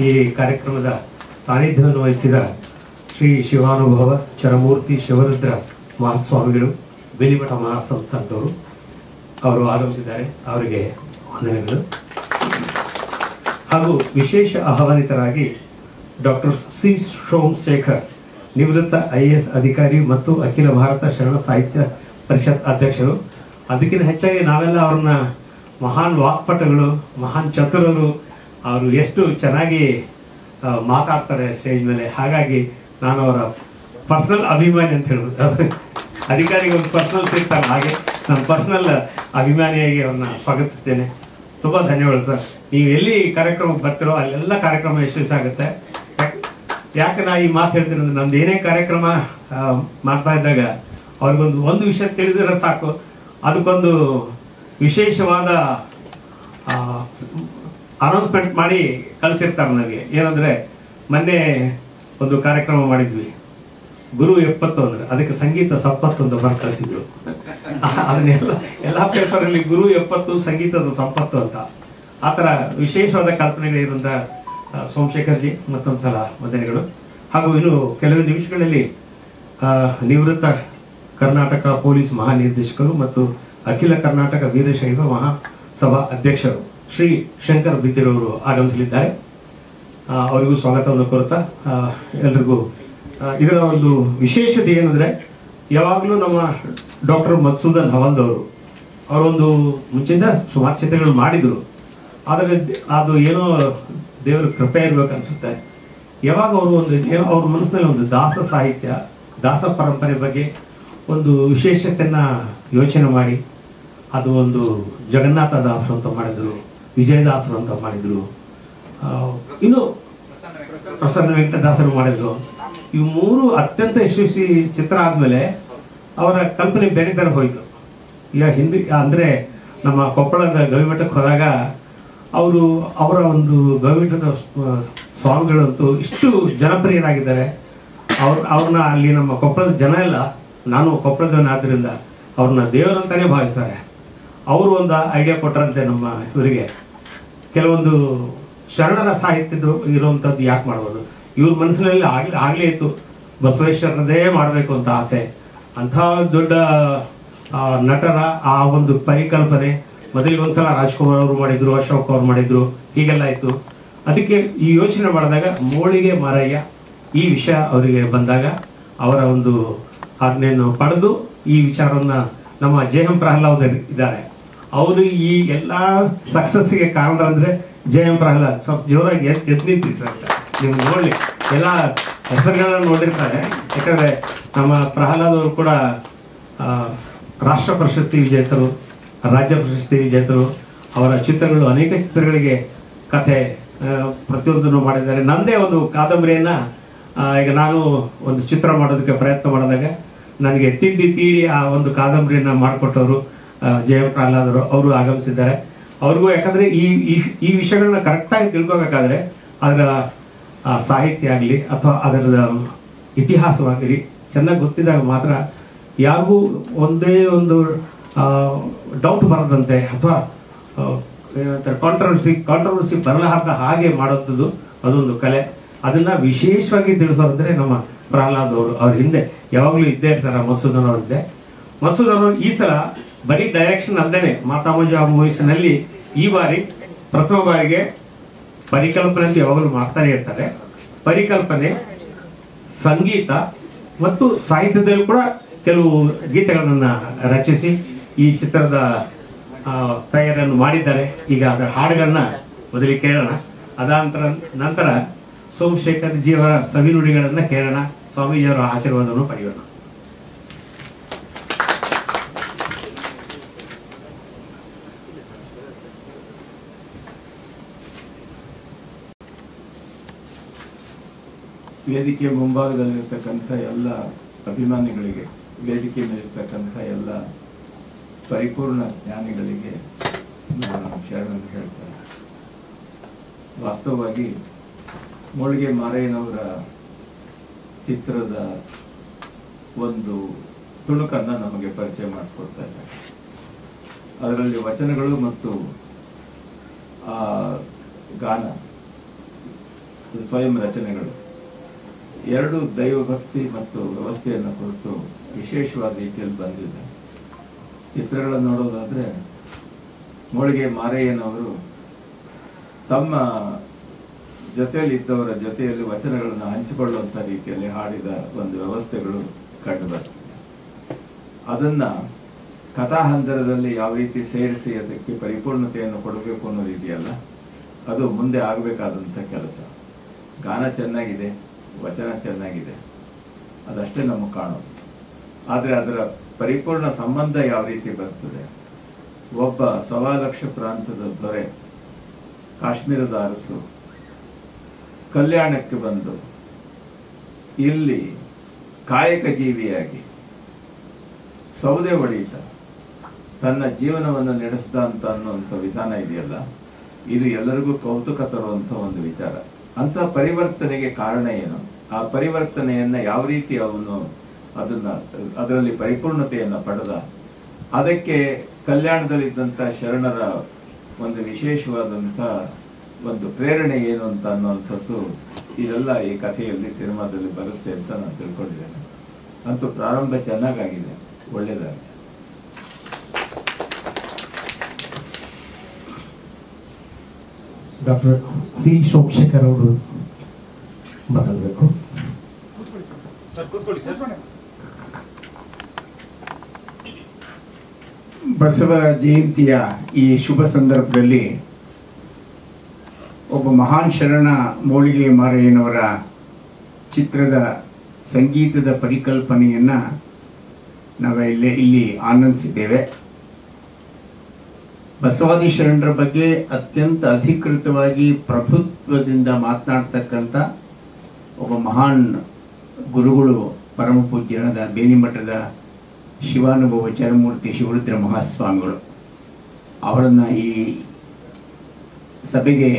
ಈ ಕಾರ್ಯಕ್ರಮದ ಸಾನ್ನಿಧ್ಯವನ್ನು ವಹಿಸಿದ ಶ್ರೀ ಶಿವಾನುಭವ ಚರಮೂರ್ತಿ ಶಿವರುದ್ರ ಮಹಾಸ್ವಾಮಿಗಳು ಬೇಲಿಮಠ ಮಹಾಸಂಸ್ಥಾನದವರು ಅವರು ಆಗಮಿಸಿದ್ದಾರೆ. ಅವರಿಗೆ ವಂದನೆಗಳು. ಹಾಗೂ ವಿಶೇಷ ಆಹ್ವಾನಿತರಾಗಿ ಡಾಕ್ಟರ್ ಸಿ ಸೋಮಶೇಖರ್, ನಿವೃತ್ತ IAS ಅಧಿಕಾರಿ ಮತ್ತು ಅಖಿಲ ಭಾರತ ಶರಣ ಸಾಹಿತ್ಯ ಪರಿಷತ್ ಅಧ್ಯಕ್ಷರು. ಅದಕ್ಕಿಂತ ಹೆಚ್ಚಾಗಿ ನಾವೆಲ್ಲ ಅವ್ರನ್ನ ಮಹಾನ್ ವಾಕ್ಪಟುಗಳು, ಮಹಾನ್ ಚತುರರು, ಅವರು ಎಷ್ಟು ಚೆನ್ನಾಗಿ ಮಾತಾಡ್ತಾರೆ ಸ್ಟೇಜ್ ಮೇಲೆ. ಹಾಗಾಗಿ ನಾನು ಅವರ ಪರ್ಸನಲ್ ಅಭಿಮಾನಿ ಅಂತ ಹೇಳ್ಬೋದು. ಅದು ಅಧಿಕಾರಿಗೆ ಒಂದು ಪರ್ಸನಲ್ ಸಿಗ್ತಾರೆ, ಹಾಗೆ ನಾನು ಪರ್ಸನಲ್ ಅಭಿಮಾನಿಯಾಗಿ ಅವ್ರನ್ನ ಸ್ವಾಗತಿಸ್ತೇನೆ. ತುಂಬ ಧನ್ಯವಾದ ಸರ್. ನೀವು ಎಲ್ಲಿ ಕಾರ್ಯಕ್ರಮಕ್ಕೆ ಬರ್ತಿರೋ ಅಲ್ಲೆಲ್ಲ ಕಾರ್ಯಕ್ರಮ ಯಶಸ್ವಿ ಆಗುತ್ತೆ. ಯಾಕೆ ನಾ ಈ ಮಾತು ಹೇಳ್ತೀನಿ ಅಂದ್ರೆ, ನಮ್ದು ಏನೇ ಕಾರ್ಯಕ್ರಮ ಮಾಡ್ತಾ ಇದ್ದಾಗ ಅವ್ರಿಗೊಂದು ವಿಷಯ ತಿಳಿದ್ರೆ ಸಾಕು, ಅದಕ್ಕೊಂದು ವಿಶೇಷವಾದ ಅನೌನ್ಸ್ಮೆಂಟ್ ಮಾಡಿ ಕಳಿಸಿರ್ತಾರೆ ನನಗೆ. ಏನಂದ್ರೆ, ಮೊನ್ನೆ ಒಂದು ಕಾರ್ಯಕ್ರಮ ಮಾಡಿದ್ವಿ, ಗುರು 70 ಅಂದ್ರೆ ಅದಕ್ಕೆ ಸಂಗೀತ 70 ಅಂತ ಬರ್ ಕಳಿಸಿದ್ರು. ಅದನ್ನೆಲ್ಲ ಎಲ್ಲ ಪೇಪರಲ್ಲಿ ಗುರು 70 ಸಂಗೀತದ 70 ಅಂತ ಆ ಥರ ವಿಶೇಷವಾದ ಕಲ್ಪನೆಗಳಿರುವಂಥ ಸೋಮಶೇಖರ್ಜಿ ಮತ್ತೊಂದು ಸಲ ವಂದನೆಗಳು. ಹಾಗೂ ಇನ್ನು ಕೆಲವು ನಿಮಿಷಗಳಲ್ಲಿ ನಿವೃತ್ತ ಕರ್ನಾಟಕ ಪೊಲೀಸ್ ಮಹಾನಿರ್ದೇಶಕರು ಮತ್ತು ಅಖಿಲ ಕರ್ನಾಟಕ ವೀರಶೈವ ಮಹಾಸಭಾ ಅಧ್ಯಕ್ಷರು ಶ್ರೀ ಶಂಕರ್ ಬಿದ್ದಿರವರು ಆಗಮಿಸಲಿದ್ದಾರೆ. ಅವರಿಗೂ ಸ್ವಾಗತವನ್ನು ಕೋರುತ್ತಾ ಎಲ್ರಿಗೂ ಇದರ ಒಂದು ವಿಶೇಷತೆ ಏನಂದ್ರೆ, ಯಾವಾಗಲೂ ನಮ್ಮ ಡಾಕ್ಟರ್ ಮಧುಸೂದನ್ ಹವಲ್ದವರು ಅವರೊಂದು ಮುಂಚೆಯಿಂದ ಸುಮಾರು ಚಿತ್ರಗಳು ಮಾಡಿದ್ರು. ಆದರೆ ಅದು ಏನೋ ದೇವರ ಕೃಪೆ ಇರ್ಬೇಕು ಅನ್ಸುತ್ತೆ. ಯಾವಾಗ ಅವರು ಏನೋ ಅವ್ರ ಮನಸ್ಸಿನಲ್ಲಿ ಒಂದು ದಾಸ ಸಾಹಿತ್ಯ, ದಾಸ ಪರಂಪರೆ ಬಗ್ಗೆ ಒಂದು ವಿಶೇಷತೆಯನ್ನ ಯೋಚನೆ ಮಾಡಿ, ಅದು ಒಂದು ಜಗನ್ನಾಥ ದಾಸರು ಅಂತ ಮಾಡಿದ್ರು, ವಿಜಯದಾಸರು ಅಂತ ಮಾಡಿದ್ರು, ಇನ್ನು ಪ್ರಸನ್ನ ವೆಂಕಟದಾಸರು ಮಾಡಿದ್ರು. ಇವು 3 ಅತ್ಯಂತ ಯಶಸ್ವಿ ಚಿತ್ರ ಆದ್ಮೇಲೆ ಅವರ ಕಲ್ಪನೆ ಬೇರೆ ತರ ಹೋಯ್ತು. ಈಗ ಹಿಂದೆ ಅಂದ್ರೆ ನಮ್ಮ ಕೊಪ್ಪಳದ ಗವಿಮಠಕ್ಕೆ ಹೋದಾಗ ಅವರ ಒಂದು ಗವಿಮಠದ ಸ್ವಾಮಿಗಳಂತೂ ಇಷ್ಟು ಜನಪ್ರಿಯರಾಗಿದ್ದಾರೆ. ಅವ್ರನ್ನ ಅಲ್ಲಿ ನಮ್ಮ ಕೊಪ್ಪಳದ ಜನ ಎಲ್ಲ, ನಾನು ಕೊಪ್ಪಳದವನಾದ್ರಿಂದ ಅವ್ರನ್ನ ದೇವರಂತಾನೆ ಭಾವಿಸ್ತಾರೆ. ಅವರು ಒಂದು ಐಡಿಯಾ ಕೊಟ್ಟರಂತೆ ನಮ್ಮ ಇವರಿಗೆ, ಕೆಲವೊಂದು ಶರಣರ ಸಾಹಿತ್ಯದ ಇರುವಂಥದ್ದು ಯಾಕೆ ಮಾಡ್ಬೋದು, ಇವ್ರ ಮನಸ್ಸಿನಲ್ಲಿ ಆಗ್ಲೇ ಇತ್ತು ಬಸವೇಶ್ವರನದೇ ಮಾಡಬೇಕು ಅಂತ ಆಸೆ. ಅಂಥ ದೊಡ್ಡ ನಟರ ಆ ಒಂದು ಪರಿಕಲ್ಪನೆ ಮೊದಲಿಗೆ ಒಂದ್ಸಲ ರಾಜ್ಕುಮಾರ್ ಅವರು ಮಾಡಿದ್ರು, ಅಶೋಕ್ ಅವರು ಮಾಡಿದ್ರು, ಹೀಗೆಲ್ಲ ಇತ್ತು. ಅದಕ್ಕೆ ಈ ಯೋಚನೆ ಮಾಡಿದಾಗ ಮೋಳಿಗೆ ಮಾರಯ್ಯ ಈ ವಿಷಯ ಅವರಿಗೆ ಬಂದಾಗ ಅವರ ಒಂದು ಆಜ್ಞೆಯನ್ನು ಪಡೆದು ಈ ವಿಚಾರವನ್ನ ನಮ್ಮ JM ಪ್ರಹ್ಲಾದ್ ಇದ್ದಾರೆ. ಅವರು ಈ ಎಲ್ಲ ಸಕ್ಸಸ್ಗೆ ಕಾರಣ ಅಂದ್ರೆ JM ಪ್ರಹ್ಲಾದ್. ಸ್ವಲ್ಪ ಜೋರಾಗಿ ಎದ್ದು ನಿಂತಿ ಸರ್, ನೀವು ನೋಡ್ಲಿ, ಎಲ್ಲ ಹೆಸರುಗಳನ್ನ ನೋಡಿರ್ತಾರೆ. ಯಾಕಂದ್ರೆ ನಮ್ಮ ಪ್ರಹ್ಲಾದ್ ಅವರು ಕೂಡ ರಾಷ್ಟ್ರ ಪ್ರಶಸ್ತಿ ವಿಜೇತರು, ರಾಜ್ಯ ಪ್ರಶಸ್ತಿ ವಿಜೇತರು. ಅವರ ಚಿತ್ರಗಳು, ಅನೇಕ ಚಿತ್ರಗಳಿಗೆ ಕಥೆ ಪ್ರತಿಯೊಂದನ್ನು ಮಾಡಿದ್ದಾರೆ. ನಂದೇ ಒಂದು ಕಾದಂಬರಿಯನ್ನ ಈಗ ನಾನು ಒಂದು ಚಿತ್ರ ಮಾಡೋದಕ್ಕೆ ಪ್ರಯತ್ನ ಮಾಡಿದಾಗ ನನಗೆ ತೀಡಿ ಆ ಒಂದು ಕಾದಂಬರಿಯನ್ನ ಮಾಡಿಕೊಟ್ಟವರು JM ಪ್ರಹ್ಲಾದ್ ಅವರು ಆಗಮಿಸಿದ್ದಾರೆ. ಅವ್ರಿಗೂ ಯಾಕಂದ್ರೆ ಈ ವಿಷಯಗಳನ್ನ ಕರೆಕ್ಟಾಗಿ ತಿಳ್ಕೋಬೇಕಾದ್ರೆ ಅದರ ಸಾಹಿತ್ಯ ಆಗಲಿ ಅಥವಾ ಅದರ ಇತಿಹಾಸವಾಗಲಿ ಚೆನ್ನಾಗಿ ಗೊತ್ತಿದ್ದಾಗ ಮಾತ್ರ ಯಾರಿಗೂ ಒಂದೇ ಒಂದು ಡೌಟ್ ಬರದಂತೆ ಅಥವಾ ಕಾಂಟ್ರವರ್ಸಿ ಬರಲಾರ್ದ ಹಾಗೆ ಮಾಡೋದು ಅದೊಂದು ಕಲೆ. ಅದನ್ನ ವಿಶೇಷವಾಗಿ ತಿಳಿಸೋದಂದ್ರೆ ನಮ್ಮ ಪ್ರಹ್ಲಾದ್ ಅವರು. ಅವ್ರ ಹಿಂದೆ ಯಾವಾಗಲೂ ಇದ್ದೇ ಇರ್ತಾರೆ ಮಧುಸೂದನ್ ಅವ್ರ ಹಿಂದೆ. ಮಧುಸೂದನ್ ಅವರು ಈ ಸಲ ಬರೀ ಡೈರೆಕ್ಷನ್ ಅಲ್ಲದೇನೆ ಮಾತಾಮಜ ಮೂವೀಸ್ನಲ್ಲಿ ಈ ಬಾರಿ ಪ್ರಥಮ ಬಾರಿಗೆ ಪರಿಕಲ್ಪನೆ ಅಂತ ಯಾವಾಗಲೂ ಮಾಡ್ತಾನೆ ಇರ್ತಾರೆ. ಪರಿಕಲ್ಪನೆ, ಸಂಗೀತ ಮತ್ತು ಸಾಹಿತ್ಯದಲ್ಲಿ ಕೂಡ ಕೆಲವು ಗೀತೆಗಳನ್ನ ರಚಿಸಿ ಈ ಚಿತ್ರದ ತಯಾರನ್ನು ಮಾಡಿದ್ದಾರೆ. ಈಗ ಅದರ ಹಾಡುಗಳನ್ನ ಮೊದಲಿಗೆ ಕೇಳೋಣ. ನಂತರ ಸೋಮಶೇಖರ್ ಜಿ ಅವರ ಸವಿನುಡಿಗಳನ್ನ ಕೇಳೋಣ. ಸ್ವಾಮೀಜಿಯವರ ಆಶೀರ್ವಾದವನ್ನು ಪಡೆಯೋಣ. ವೇದಿಕೆ ಮುಂಭಾಗದಲ್ಲಿರ್ತಕ್ಕಂಥ ಎಲ್ಲ ಅಭಿಮಾನಿಗಳಿಗೆ, ವೇದಿಕೆ ಮೇಲಿರ್ತಕ್ಕಂಥ ಎಲ್ಲ ಪರಿಪೂರ್ಣ ಜ್ಞಾನಿಗಳಿಗೆ ನಾನು ಶರಣನ್ನು ಹೇಳ್ತೇನೆ. ವಾಸ್ತವವಾಗಿ ಮೋಳಿಗೆ ಮಾರಯ್ಯನವರ ಚಿತ್ರದ ಒಂದು ತುಣುಕನ್ನ ನಮಗೆ ಪರಿಚಯ ಮಾಡಿಕೊಡ್ತಾ ಇದ್ದಾರೆ. ಅದರಲ್ಲಿ ವಚನಗಳು ಮತ್ತು ಆ ಗಾನ ಸ್ವಯಂ ರಚನೆಗಳು ಎರಡು ದೈವಭಕ್ತಿ ಮತ್ತು ವ್ಯವಸ್ಥೆಯನ್ನು ಕುರಿತು ವಿಶೇಷವಾದ ರೀತಿಯಲ್ಲಿ ಬಂದಿದೆ. ಚಿತ್ರಗಳನ್ನು ನೋಡೋದಾದ್ರೆ ಮೋಳಿಗೆ ಮಾರಯ್ಯನವರು ತಮ್ಮ ಜೊತೆಯಲ್ಲಿ ಇದ್ದವರ ಜೊತೆಯಲ್ಲಿ ವಚನಗಳನ್ನು ಹಂಚಿಕೊಳ್ಳುವಂಥ ರೀತಿಯಲ್ಲಿ ಹಾಡಿದ ಒಂದು ವ್ಯವಸ್ಥೆಗಳು ಕಂಡು ಬರ್ತದೆ. ಅದನ್ನ ಕಥಾಹಂದರದಲ್ಲಿ ಯಾವ ರೀತಿ ಸೇರಿಸಿ ಅದಕ್ಕೆ ಪರಿಪೂರ್ಣತೆಯನ್ನು ಕೊಡಬೇಕು ಅನ್ನೋದಿದೆಯಲ್ಲ, ಅದು ಮುಂದೆ ಆಗಬೇಕಾದಂಥ ಕೆಲಸ. ಗಾನ ಚೆನ್ನಾಗಿದೆ, ವಚನ ಚೆನ್ನಾಗಿದೆ, ಅದಷ್ಟೇ ನಮಗೆ ಕಾಣೋದು. ಆದರೆ ಅದರ ಪರಿಪೂರ್ಣ ಸಂಬಂಧ ಯಾವ ರೀತಿ ಬರ್ತದೆ? ಒಬ್ಬ 1.25 ಲಕ್ಷ ಪ್ರಾಂತದ ದೊರೆ, ಕಾಶ್ಮೀರದ ಅರಸು ಕಲ್ಯಾಣಕ್ಕೆ ಬಂದು ಇಲ್ಲಿ ಕಾಯಕ ಜೀವಿಯಾಗಿ ಸೌದೆ ಒಡೆಯುತ್ತ ತನ್ನ ಜೀವನವನ್ನು ನಡೆಸಿದ ಅಂತ ಅನ್ನುವಂಥ ವಿಧಾನ ಇದೆಯಲ್ಲ, ಇದು ಎಲ್ಲರಿಗೂ ಕೌತುಕ ತರುವಂಥ ಒಂದು ವಿಚಾರ. ಅಂತ ಪರಿವರ್ತನೆಗೆ ಕಾರಣ ಏನು? ಆ ಪರಿವರ್ತನೆಯನ್ನ ಯಾವ ರೀತಿ ಅವನು ಅದರಲ್ಲಿ ಪರಿಪೂರ್ಣತೆಯನ್ನ ಪಡೆದ, ಅದಕ್ಕೆ ಕಲ್ಯಾಣದಲ್ಲಿದ್ದಂಥ ಶರಣರ ಒಂದು ವಿಶೇಷವಾದಂಥ ಒಂದು ಪ್ರೇರಣೆ ಏನು ಅಂತ ಅನ್ನುವಂಥದ್ದು ಇದೆಲ್ಲ ಈ ಕಥೆಯಲ್ಲಿ ಸಿನಿಮಾದಲ್ಲಿ ಬರುತ್ತೆ ಅಂತ ನಾನು ತಿಳ್ಕೊಂಡಿದ್ದೇನೆ. ಅಂತೂ ಪ್ರಾರಂಭ ಚೆನ್ನಾಗಾಗಿದೆ, ಒಳ್ಳೆಯದಾಗಿದೆ. ಡಾಕ್ಟರ್ ಸಿ ಸೋಮಶೇಖರ್ ಅವರು ಮಾತಾಡಬೇಕು. ಬಸವ ಜಯಂತಿಯ ಈ ಶುಭ ಸಂದರ್ಭದಲ್ಲಿ ಒಬ್ಬ ಮಹಾನ್ ಶರಣ ಮೋಳಿಗೆ ಮಾರಯ್ಯನವರ ಚಿತ್ರದ ಸಂಗೀತದ ಪರಿಕಲ್ಪನೆಯನ್ನ ನಾವು ಇಲ್ಲಿ ಆನಂದಿಸಿದ್ದೇವೆ. ಬಸವಾದಿ ಶರಣರ ಬಗ್ಗೆ ಅತ್ಯಂತ ಅಧಿಕೃತವಾಗಿ ಪ್ರಭುತ್ವದಿಂದ ಮಾತನಾಡ್ತಕ್ಕಂಥ ಒಬ್ಬ ಮಹಾನ್ ಗುರುಗಳು ಪರಮ ಪೂಜ್ಯರಾದ ಬೇಲಿಮಠದ ಶಿವಾನುಭವ ಚರಮೂರ್ತಿ ಶಿವರುದ್ರ ಮಹಾಸ್ವಾಮಿಗಳು. ಅವರನ್ನು ಈ ಸಭೆಗೆ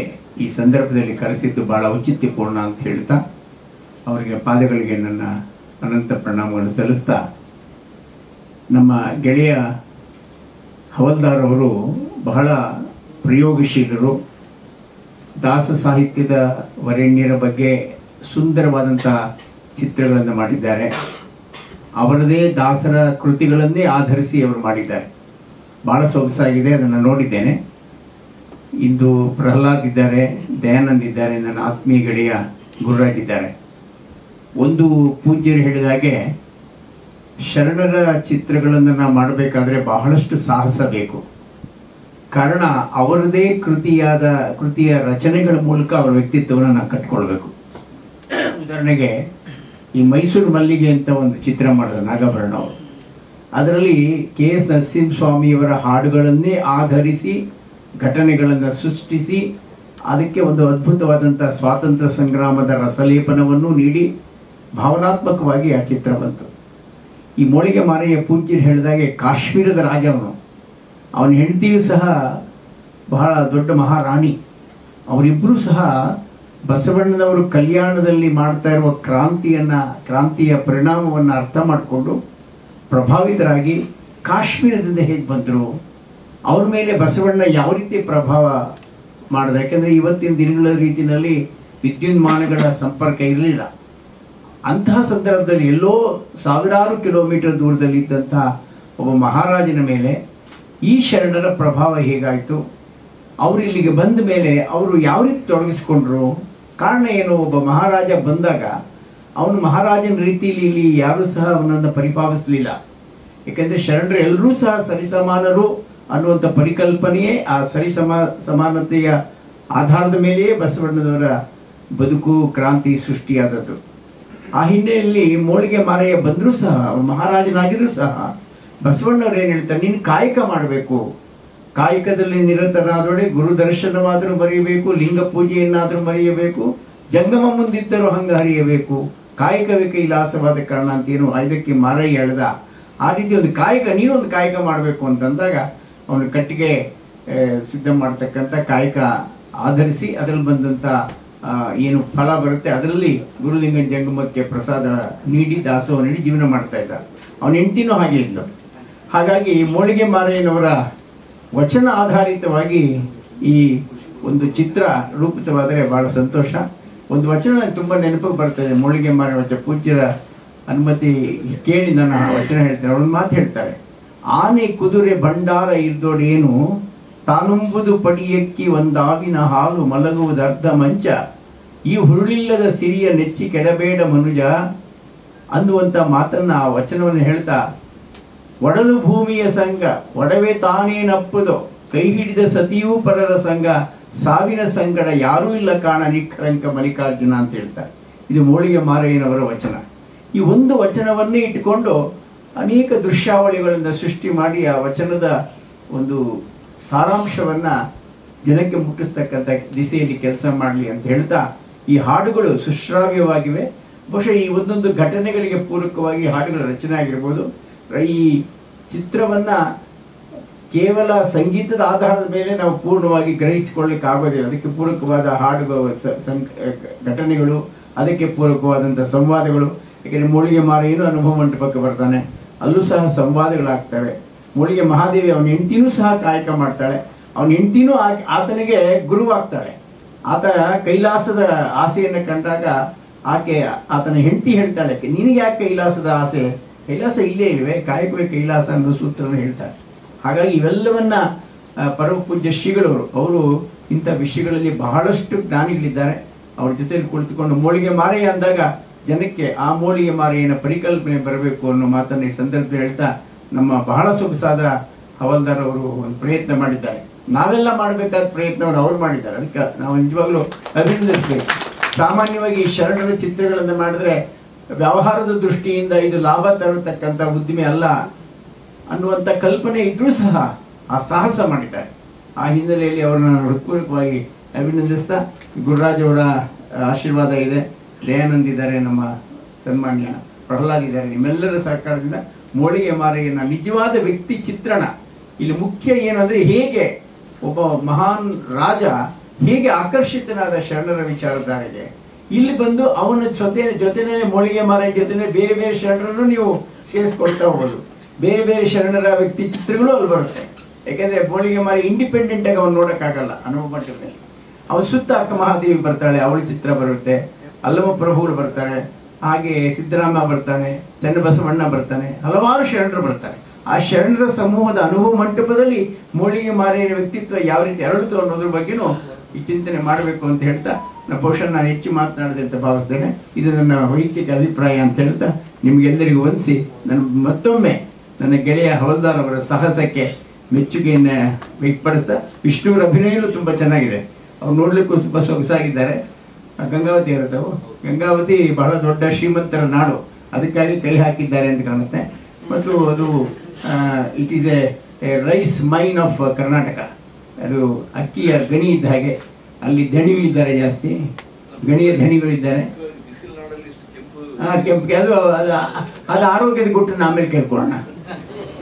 ಈ ಸಂದರ್ಭದಲ್ಲಿ ಕರೆಸಿದ್ದು ಬಹಳ ಔಚಿತ್ಯಪೂರ್ಣ ಅಂತ ಹೇಳ್ತಾ ಅವರಿಗೆ ಪಾದಗಳಿಗೆ ನನ್ನ ಅನಂತ ಪ್ರಣಾಮಗಳನ್ನು ಸಲ್ಲಿಸ್ತಾ, ನಮ್ಮ ಗೆಳೆಯ ಹವಲ್ದಾರ್ ಅವರು ಬಹಳ ಪ್ರಯೋಗಶೀಲರು. ದಾಸ ಸಾಹಿತ್ಯದ ವರೆಣ್ಯರ ಬಗ್ಗೆ ಸುಂದರವಾದಂತಹ ಚಿತ್ರಗಳನ್ನು ಮಾಡಿದ್ದಾರೆ. ಅವರದೇ ದಾಸರ ಕೃತಿಗಳನ್ನೇ ಆಧರಿಸಿ ಅವರು ಮಾಡಿದ್ದಾರೆ. ಬಹಳ ಸೊಗಸಾಗಿದೆ, ಅದನ್ನು ನೋಡಿದ್ದೇನೆ. ಇಂದು ಪ್ರಹ್ಲಾದ್ ಇದ್ದಾರೆ, ದಯಾನಂದ್ ಇದ್ದಾರೆ, ನನ್ನ ಆತ್ಮೀಯ ಗೆಳೆಯ ಗುರುರಾಜ್ ಇದ್ದಾರೆ. ಒಂದು ಪೂಜ್ಯರು ಹೇಳಿದಾಗೆ ಶರಣರ ಚಿತ್ರಗಳನ್ನು ನಾವು ಮಾಡಬೇಕಾದ್ರೆ ಬಹಳಷ್ಟು ಸಾಹಸ ಬೇಕು. ಕಾರಣ ಅವರದೇ ಕೃತಿಯ ರಚನೆಗಳ ಮೂಲಕ ಅವರ ವ್ಯಕ್ತಿತ್ವವನ್ನು ನಾವು ಕಟ್ಕೊಳ್ಬೇಕು. ಉದಾಹರಣೆಗೆ ಈ ಮೈಸೂರು ಮಲ್ಲಿಗೆ ಅಂತ ಒಂದು ಚಿತ್ರ ಮಾಡಿದ ನಾಗಾಭರಣ ಅವರು. ಅದರಲ್ಲಿ KS ನರಸಿಂಹಸ್ವಾಮಿಯವರ ಹಾಡುಗಳನ್ನೇ ಆಧರಿಸಿ ಘಟನೆಗಳನ್ನು ಸೃಷ್ಟಿಸಿ ಅದಕ್ಕೆ ಒಂದು ಅದ್ಭುತವಾದಂಥ ಸ್ವಾತಂತ್ರ್ಯ ಸಂಗ್ರಾಮದ ರಸಲೇಪನವನ್ನು ನೀಡಿ ಭಾವನಾತ್ಮಕವಾಗಿ ಆ ಚಿತ್ರ ಬಂತು. ಈ ಮೋಳಿಗೆ ಮಾರಯ್ಯ ಪೂಜ್ಯರು ಹೇಳಿದಾಗೆ ಕಾಶ್ಮೀರದ ರಾಜವನು, ಅವನ ಹೆಂಡತಿಯೂ ಸಹ ಬಹಳ ದೊಡ್ಡ ಮಹಾರಾಣಿ. ಅವರಿಬ್ಬರೂ ಸಹ ಬಸವಣ್ಣನವರು ಕಲ್ಯಾಣದಲ್ಲಿ ಮಾಡ್ತಾ ಇರುವ ಕ್ರಾಂತಿಯ ಪರಿಣಾಮವನ್ನು ಅರ್ಥ ಮಾಡಿಕೊಂಡು ಪ್ರಭಾವಿತರಾಗಿ ಕಾಶ್ಮೀರದಿಂದ ಹೇಗೆ ಬಂದರು, ಅವ್ರ ಮೇಲೆ ಬಸವಣ್ಣ ಯಾವ ರೀತಿ ಪ್ರಭಾವ ಮಾಡಿದ. ಯಾಕೆಂದರೆ ಇವತ್ತಿನ ದಿನಗಳ ರೀತಿಯಲ್ಲಿ ವಿದ್ಯುನ್ಮಾನಗಳ ಸಂಪರ್ಕ ಇರಲಿಲ್ಲ. ಅಂತಹ ಸಂದರ್ಭದಲ್ಲಿ ಎಲ್ಲೋ ಸಾವಿರಾರು ಕಿಲೋಮೀಟರ್ ದೂರದಲ್ಲಿ ಇದ್ದಂತಹ ಒಬ್ಬ ಮಹಾರಾಜನ ಮೇಲೆ ಈ ಶರಣರ ಪ್ರಭಾವ ಹೇಗಾಯಿತು, ಅವರು ಇಲ್ಲಿಗೆ ಬಂದ ಮೇಲೆ ಅವರು ಯಾವ ರೀತಿ ತೊಡಗಿಸ್ಕೊಂಡ್ರು, ಕಾರಣ ಏನು? ಒಬ್ಬ ಮಹಾರಾಜ ಬಂದಾಗ ಅವನು ಮಹಾರಾಜನ ರೀತಿಯಲ್ಲಿ ಇಲ್ಲಿ ಯಾರೂ ಸಹ ಅವನನ್ನು ಪರಿಪಾಲಿಸಲಿಲ್ಲ. ಯಾಕೆಂದರೆ ಶರಣರು ಎಲ್ಲರೂ ಸಹ ಸರಿಸಮಾನರು ಅನ್ನುವಂಥ ಪರಿಕಲ್ಪನೆಯೇ ಆ ಸಮಾನತೆಯ ಆಧಾರದ ಮೇಲೆಯೇ ಬಸವಣ್ಣನವರ ಬದುಕು ಕ್ರಾಂತಿ ಸೃಷ್ಟಿಯಾದದ್ದು. ಆ ಹಿನ್ನೆಲೆಯಲ್ಲಿ ಮೋಳಿಗೆ ಮಾರಯ್ಯ ಬಂದರೂ ಸಹ ಅವನು ಮಹಾರಾಜನಾಗಿದ್ರು ಸಹ ಬಸವಣ್ಣವ್ರು ಏನು ಹೇಳ್ತಾರೆ, ನೀನು ಕಾಯಕ ಮಾಡಬೇಕು, ಕಾಯಕದಲ್ಲಿ ನಿರತನಾದೊಡೆ ಗುರು ದರ್ಶನವಾದರೂ ಮರೆಯಬೇಕು, ಲಿಂಗ ಪೂಜೆಯನ್ನಾದರೂ ಮರೆಯಬೇಕು, ಜಂಗಮ ಮುಂದಿದ್ದರೂ ಹಂಗ ಹರಿಯಬೇಕು, ಕಾಯಕವೇ ಕೈಲಾಸವಾದ ಕಾರಣ ಅಂತೇನು ಇದಕ್ಕೆ ಮಾರಯ್ಯ ಹೇಳ್ದ. ಆ ರೀತಿ ಒಂದು ಕಾಯಕ, ನೀನೊಂದು ಕಾಯಕ ಮಾಡಬೇಕು ಅಂತಂದಾಗ ಅವನು ಕಟ್ಟಿಗೆ ಸಿದ್ಧ ಮಾಡ್ತಕ್ಕಂಥ ಕಾಯಕ ಆಧರಿಸಿ ಅದರಲ್ಲಿ ಬಂದಂಥ ಏನು ಫಲ ಬರುತ್ತೆ ಅದರಲ್ಲಿ ಗುರುಲಿಂಗನ ಜಂಗಮಕ್ಕೆ ಪ್ರಸಾದ ನೀಡಿ ದಾಸೋಹ ನೀಡಿ ಜೀವನ ಮಾಡ್ತಾ ಇದ್ದ. ಅವನ ಹೆಂಡತಿನೂ ಹಾಗೆ ಇದ್ಲು. ಹಾಗಾಗಿ ಮೋಳಿಗೆ ಮಾರಯ್ಯನವರ ವಚನ ಆಧಾರಿತವಾಗಿ ಈ ಒಂದು ಚಿತ್ರ ರೂಪಿತವಾದರೆ ಬಹಳ ಸಂತೋಷ. ಒಂದು ವಚನ ನನಗೆ ತುಂಬ ನೆನಪಿಗೆ ಬರ್ತದೆ. ಮೂಳಿಗೆ ಮಾರ ವಚನ ಪೂಜ್ಯರ ಅನುಮತಿ ಕೇಳಿ ನಾನು ಆ ವಚನ ಹೇಳ್ತೇನೆ. ಅವ್ರೊಂದು ಮಾತು ಹೇಳ್ತಾರೆ, ಆನೆ ಕುದುರೆ ಭಂಡಾರ ಇರ್ದೋಡೇನು ತಾನುಂಬುದು ಪಡಿಯಕ್ಕಿ ಒಂದಾವಿನ ಹಾಲು ಮಲಗುವುದು ಅರ್ಧ ಮಂಚ, ಈ ಹುರುಳಿಲ್ಲದ ಸಿರಿಯ ನೆಚ್ಚಿ ಕೆಡಬೇಡ ಮನುಜ ಅನ್ನುವಂಥ ಮಾತನ್ನ ಆ ವಚನವನ್ನು ಹೇಳ್ತಾ, ಒಡಲು ಭೂಮಿಯ ಸಂಘ ಒಡವೆ ತಾನೇನಪ್ಪುದು, ಕೈ ಹಿಡಿದ ಸತಿಯೂ ಪರರ ಸಂಘ, ಸಾವಿನ ಸಂಗಡ ಯಾರೂ ಇಲ್ಲ ಕಾಣ ನಿಖರಂಕ ಮಲ್ಲಿಕಾರ್ಜುನ ಅಂತ ಹೇಳ್ತಾರೆ. ಇದು ಮೂಳಿಗೆ ಮಾರಯ್ಯನವರ ವಚನ. ಈ ಒಂದು ವಚನವನ್ನೇ ಇಟ್ಟುಕೊಂಡು ಅನೇಕ ದೃಶ್ಯಾವಳಿಗಳಿಂದ ಸೃಷ್ಟಿ ಮಾಡಿ ಆ ವಚನದ ಒಂದು ಸಾರಾಂಶವನ್ನ ಜನಕ್ಕೆ ಮುಟ್ಟಿಸ್ತಕ್ಕಂಥ ದಿಸೆಯಲ್ಲಿ ಕೆಲಸ ಮಾಡಲಿ ಅಂತ ಹೇಳ್ತಾ, ಈ ಹಾಡುಗಳು ಸುಶ್ರಾವ್ಯವಾಗಿವೆ. ಬಹುಶಃ ಈ ಒಂದೊಂದು ಘಟನೆಗಳಿಗೆ ಪೂರಕವಾಗಿ ಹಾಡುಗಳ ರಚನೆ ಆಗಿರ್ಬೋದು. ಈ ಚಿತ್ರವನ್ನ ಕೇವಲ ಸಂಗೀತದ ಆಧಾರದ ಮೇಲೆ ನಾವು ಪೂರ್ಣವಾಗಿ ಗ್ರಹಿಸಿಕೊಳ್ಳಿಕ್ಕೆ ಆಗೋದಿಲ್ಲ. ಅದಕ್ಕೆ ಪೂರಕವಾದ ಹಾಡುಗಳು, ಘಟನೆಗಳು, ಅದಕ್ಕೆ ಪೂರಕವಾದಂಥ ಸಂವಾದಗಳು. ಯಾಕೆಂದರೆ ಮೂಳಿಗೆ ಮಾರಯ್ಯನು ಅನುಭವ ಮಂಟಪಕ್ಕೆ ಬರ್ತಾನೆ, ಅಲ್ಲೂ ಸಹ ಸಂವಾದಗಳಾಗ್ತವೆ. ಮೂಳಿಗೆ ಮಹಾದೇವಿ ಅವನ ಹೆಂಡತಿನೂ ಸಹ ಕಾಯಕ ಮಾಡ್ತಾಳೆ. ಅವನ ಹೆಂಡತಿನೂ ಆತನಿಗೆ ಗುರುವಾಗ್ತಾಳೆ. ಆತ ಕೈಲಾಸದ ಆಸೆಯನ್ನು ಕಂಡಾಗ ಆಕೆ ಆತನ ಹೆಂಡತಿ ಹೇಳ್ತಾಳೆ, ನಿನಗೆ ಯಾಕೆ ಕೈಲಾಸದ ಆಸೆ? ಕೈಲಾಸ ಇಲ್ಲೇ ಇಲ್ವೇ, ಕಾಯಕವೇ ಕೈಲಾಸ ಅನ್ನೋ ಸೂತ್ರನ ಹೇಳ್ತಾರೆ. ಹಾಗಾಗಿ ಇವೆಲ್ಲವನ್ನ ಪರಮ ಪೂಜ್ಯ ಶ್ರೀಗಳವರು ಅವರು ಇಂಥ ವಿಷಯಗಳಲ್ಲಿ ಬಹಳಷ್ಟು ಜ್ಞಾನಿಗಳಿದ್ದಾರೆ. ಅವ್ರ ಜೊತೆಲಿ ಕುಳಿತುಕೊಂಡು ಮೂಳಿಗೆ ಮಾರಯ್ಯ ಅಂದಾಗ ಜನಕ್ಕೆ ಆ ಮೂಳಿಗೆ ಮಾರಯ್ಯನ ಪರಿಕಲ್ಪನೆ ಬರಬೇಕು ಅನ್ನೋ ಮಾತನ್ನು ಈ ಸಂದರ್ಭದಲ್ಲಿ ಹೇಳ್ತಾ, ನಮ್ಮ ಬಹಳ ಸೊಗಸಾದ ಹವಲ್ದಾರ್ ಅವರು ಒಂದು ಪ್ರಯತ್ನ ಮಾಡಿದ್ದಾರೆ. ನಾವೆಲ್ಲ ಮಾಡಬೇಕಾದ ಪ್ರಯತ್ನವನ್ನು ಅವ್ರು ಮಾಡಿದ್ದಾರೆ. ಅದಕ್ಕೆ ನಾವು ನಿಜವಾಗ್ಲೂ ಅಭಿನಂದಿಸಬೇಕು. ಸಾಮಾನ್ಯವಾಗಿ ಶರಣರ ಚಿತ್ರಗಳನ್ನು ಮಾಡಿದ್ರೆ ವ್ಯವಹಾರದ ದೃಷ್ಟಿಯಿಂದ ಇದು ಲಾಭ ತರತಕ್ಕಂಥ ಉದ್ದಿಮೆ ಅಲ್ಲ ಅನ್ನುವಂಥ ಕಲ್ಪನೆ ಇದ್ರೂ ಸಹ ಆ ಸಾಹಸ ಮಾಡಿದ್ದಾರೆ. ಆ ಹಿನ್ನೆಲೆಯಲ್ಲಿ ಅವರನ್ನು ಹೃತ್ಪೂರ್ವಕವಾಗಿ ಅಭಿನಂದಿಸ್ತಾ, ಗುರುರಾಜ್ ಅವರ ಆಶೀರ್ವಾದ ಇದೆ, ದಯಾನಂದ್ ಇದ್ದಾರೆ, ನಮ್ಮ ಸನ್ಮಾನ್ಯ ಪ್ರಹ್ಲಾದ್ ಇದ್ದಾರೆ. ನಿಮ್ಮೆಲ್ಲರ ಸಹಕಾರದಿಂದ ಮೂಳಿಗೆ ಮಾರಯ್ಯನ ನಿಜವಾದ ವ್ಯಕ್ತಿ ಚಿತ್ರಣ. ಇಲ್ಲಿ ಮುಖ್ಯ ಏನಂದ್ರೆ, ಹೇಗೆ ಒಬ್ಬ ಮಹಾನ್ ರಾಜ ಹೇಗೆ ಆಕರ್ಷಿತನಾದ ಶರಣರ ವಿಚಾರಧಾರೆಗೆ, ಇಲ್ಲಿ ಬಂದು ಅವನ ಜೊತೆನೆ ಮೂಳಿಗೆ ಮಾರಯ್ಯ ಜೊತೆನೆ ಬೇರೆ ಬೇರೆ ಶರಣರನ್ನು ನೀವು ಸೇರಿಸ್ಕೊಳ್ತಾ ಹೋಗೋದು. ಬೇರೆ ಬೇರೆ ಶರಣರ ವ್ಯಕ್ತಿ ಚಿತ್ರಗಳು ಅಲ್ಲಿ ಬರುತ್ತೆ. ಯಾಕೆಂದ್ರೆ ಮೂಳಿಗೆ ಮಾರಯ್ಯ ಇಂಡಿಪೆಂಡೆಂಟ್ ಆಗಿ ಅವ್ನು ನೋಡಕ್ಕಾಗಲ್ಲ. ಅನುಭವ ಮಂಟಪದಲ್ಲಿ ಅವನ ಸುತ್ತ ಅಕ್ಕ ಮಹಾದೇವಿ ಬರ್ತಾಳೆ, ಅವಳ ಚಿತ್ರ ಬರುತ್ತೆ. ಅಲ್ಲಮ ಪ್ರಭುಗಳು ಬರ್ತಾರೆ, ಹಾಗೆ ಸಿದ್ದರಾಮ ಬರ್ತಾನೆ, ಚನ್ನಬಸವಣ್ಣ ಬರ್ತಾನೆ, ಹಲವಾರು ಶರಣರು ಬರ್ತಾರೆ. ಆ ಶರಣರ ಸಮೂಹದ ಅನುಭವ ಮಂಟಪದಲ್ಲಿ ಮೂಳಿಗೆ ಮಾರಯ್ಯನ ವ್ಯಕ್ತಿತ್ವ ಯಾವ ರೀತಿ ಅರಳಿತು ಅನ್ನೋದ್ರ ಬಗ್ಗೆನೂ ಈ ಚಿಂತನೆ ಮಾಡಬೇಕು ಅಂತ ಹೇಳ್ತಾ, ಬಹುಶಃ ನಾನು ಹೆಚ್ಚು ಮಾತನಾಡಿದೆ ಅಂತ ಭಾವಿಸ್ತೇನೆ. ಇದು ನನ್ನ ವೈಯಕ್ತಿಕ ಅಭಿಪ್ರಾಯ ಅಂತ ಹೇಳ್ತಾ ನಿಮ್ಗೆಲ್ಲರಿಗೂ ವಂದಿಸಿ, ಮತ್ತೊಮ್ಮೆ ನನ್ನ ಗೆಳೆಯ ಹವಲ್ದಾರ್ ಅವರ ಸಾಹಸಕ್ಕೆ ಮೆಚ್ಚುಗೆಯನ್ನು ವ್ಯಕ್ತಪಡಿಸ್ತಾ, ವಿಷ್ಣುವರ ಅಭಿನಯನೂ ತುಂಬಾ ಚೆನ್ನಾಗಿದೆ. ಅವ್ರು ನೋಡ್ಲಿಕ್ಕೂ ತುಂಬಾ ಸೊಗಸಾಗಿದ್ದಾರೆ. ಗಂಗಾವತಿ ಇರುತ್ತವು. ಗಂಗಾವತಿ ಬಹಳ ದೊಡ್ಡ ಶ್ರೀಮಂತರ ನಾಡು, ಅದಕ್ಕಾಗಿ ಕೈ ಹಾಕಿದ್ದಾರೆ ಅಂತ ಕಾಣುತ್ತೆ. ಮತ್ತು ಅದು it is a rice mine of Karnataka. ಅದು ಅಕ್ಕಿಯ ಗಣಿ ಇದ್ದ ಹಾಗೆ. ಅಲ್ಲಿ ದಣಿಗಳಿದ್ದಾರೆ, ಜಾಸ್ತಿ ಗಣಿಯ ಧಣಿಗಳಿದ್ದಾರೆ. ಕೆಂಪು ಅದು ಆರೋಗ್ಯದ ಗುಟ್ಟನ್ನು ಆಮೇಲೆ ಕೇಳ್ಕೊಳ್ಳೋಣ,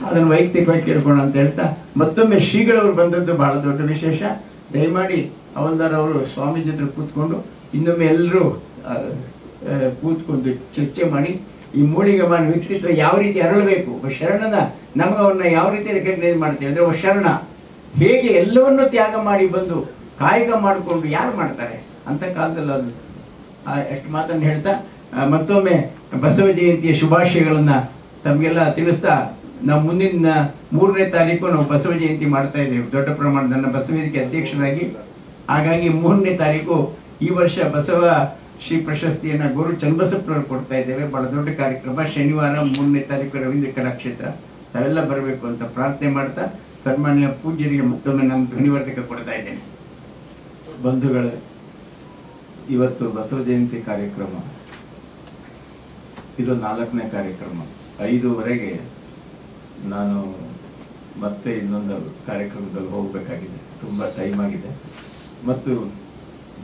ಅದನ್ನು ವೈಯಕ್ತಿಕವಾಗಿ ಕೇಳ್ಕೊಳ್ಳೋಣ ಅಂತ ಹೇಳ್ತಾ, ಮತ್ತೊಮ್ಮೆ ಶ್ರೀಗಳವರು ಬಂದದ್ದು ಬಹಳ ದೊಡ್ಡ ವಿಶೇಷ. ದಯಮಾಡಿ ಹವಲ್ದಾರ್ ಅವರು ಸ್ವಾಮಿ ಜೊತೆ ಕೂತ್ಕೊಂಡು ಇನ್ನೊಮ್ಮೆ ಎಲ್ಲರೂ ಕೂತ್ಕೊಂಡು ಚರ್ಚೆ ಮಾಡಿ, ಈ ಮೂಳಿಗೆ ಮಾರನ ವ್ಯಕ್ತಿತ್ವ ಯಾವ ರೀತಿ ಅರಳಬೇಕು, ಒಬ್ಬ ಶರಣನ ನಮಗೆ ಅವನ್ನ ಯಾವ ರೀತಿ ರೆಕಗ್ನೈಸ್ ಮಾಡ್ತೀವಿ ಅಂದ್ರೆ, ಒಬ್ಬ ಶರಣ ಹೇಗೆ ಎಲ್ಲವನ್ನೂ ತ್ಯಾಗ ಮಾಡಿ ಬಂದು ಕಾಯಕ ಮಾಡಿಕೊಂಡು ಯಾರು ಮಾಡ್ತಾರೆ ಅಂತ ಕಾಲದಲ್ಲಿ ಅದು ಎಷ್ಟು ಮಾತನ್ನು ಹೇಳ್ತಾ, ಮತ್ತೊಮ್ಮೆ ಬಸವ ಜಯಂತಿಯ ಶುಭಾಶಯಗಳನ್ನ ತಮಗೆಲ್ಲ ತಿಳಿಸ್ತಾ, ನಾವು ಮುಂದಿನ 3ನೇ ತಾರೀಕು ನಾವು ಬಸವ ಜಯಂತಿ ಮಾಡ್ತಾ ಇದ್ದೇವೆ ದೊಡ್ಡ ಪ್ರಮಾಣದ. ನನ್ನ ಬಸವ ವೇದಿಕೆ ಅಧ್ಯಕ್ಷರಾಗಿ. ಹಾಗಾಗಿ 3ನೇ ತಾರೀಕು ಈ ವರ್ಷ ಬಸವ ಶ್ರೀ ಪ್ರಶಸ್ತಿಯನ್ನ ಗುರು ಚನ್ನಬಸಪ್ಪನವರು ಕೊಡ್ತಾ ಇದ್ದೇವೆ. ಬಹಳ ದೊಡ್ಡ ಕಾರ್ಯಕ್ರಮ. ಶನಿವಾರ 3ನೇ ತಾರೀಕು ರವೀಂದ್ರ ಕಲಾಕ್ಷೇತ್ರ. ತಾವೆಲ್ಲ ಬರಬೇಕು ಅಂತ ಪ್ರಾರ್ಥನೆ ಮಾಡ್ತಾ, ಸನ್ಮಾನ್ಯ ಪೂಜ್ಯರಿಗೆ ಮತ್ತೊಮ್ಮೆ ನಾನು ಧ್ವನಿವರ್ಧಕ ಕೊಡ್ತಾ ಇದ್ದೇನೆ. ಬಂಧುಗಳೇ, ಇವತ್ತು ಬಸವ ಜಯಂತಿ ಕಾರ್ಯಕ್ರಮ ಇದು 4ನೇ ಕಾರ್ಯಕ್ರಮ. 5:15 ನಾನು ಮತ್ತೆ ಇನ್ನೊಂದು ಕಾರ್ಯಕ್ರಮದಲ್ಲಿ ಹೋಗಬೇಕಾಗಿದೆ. ತುಂಬ ಟೈಮ್ ಆಗಿದೆ. ಮತ್ತು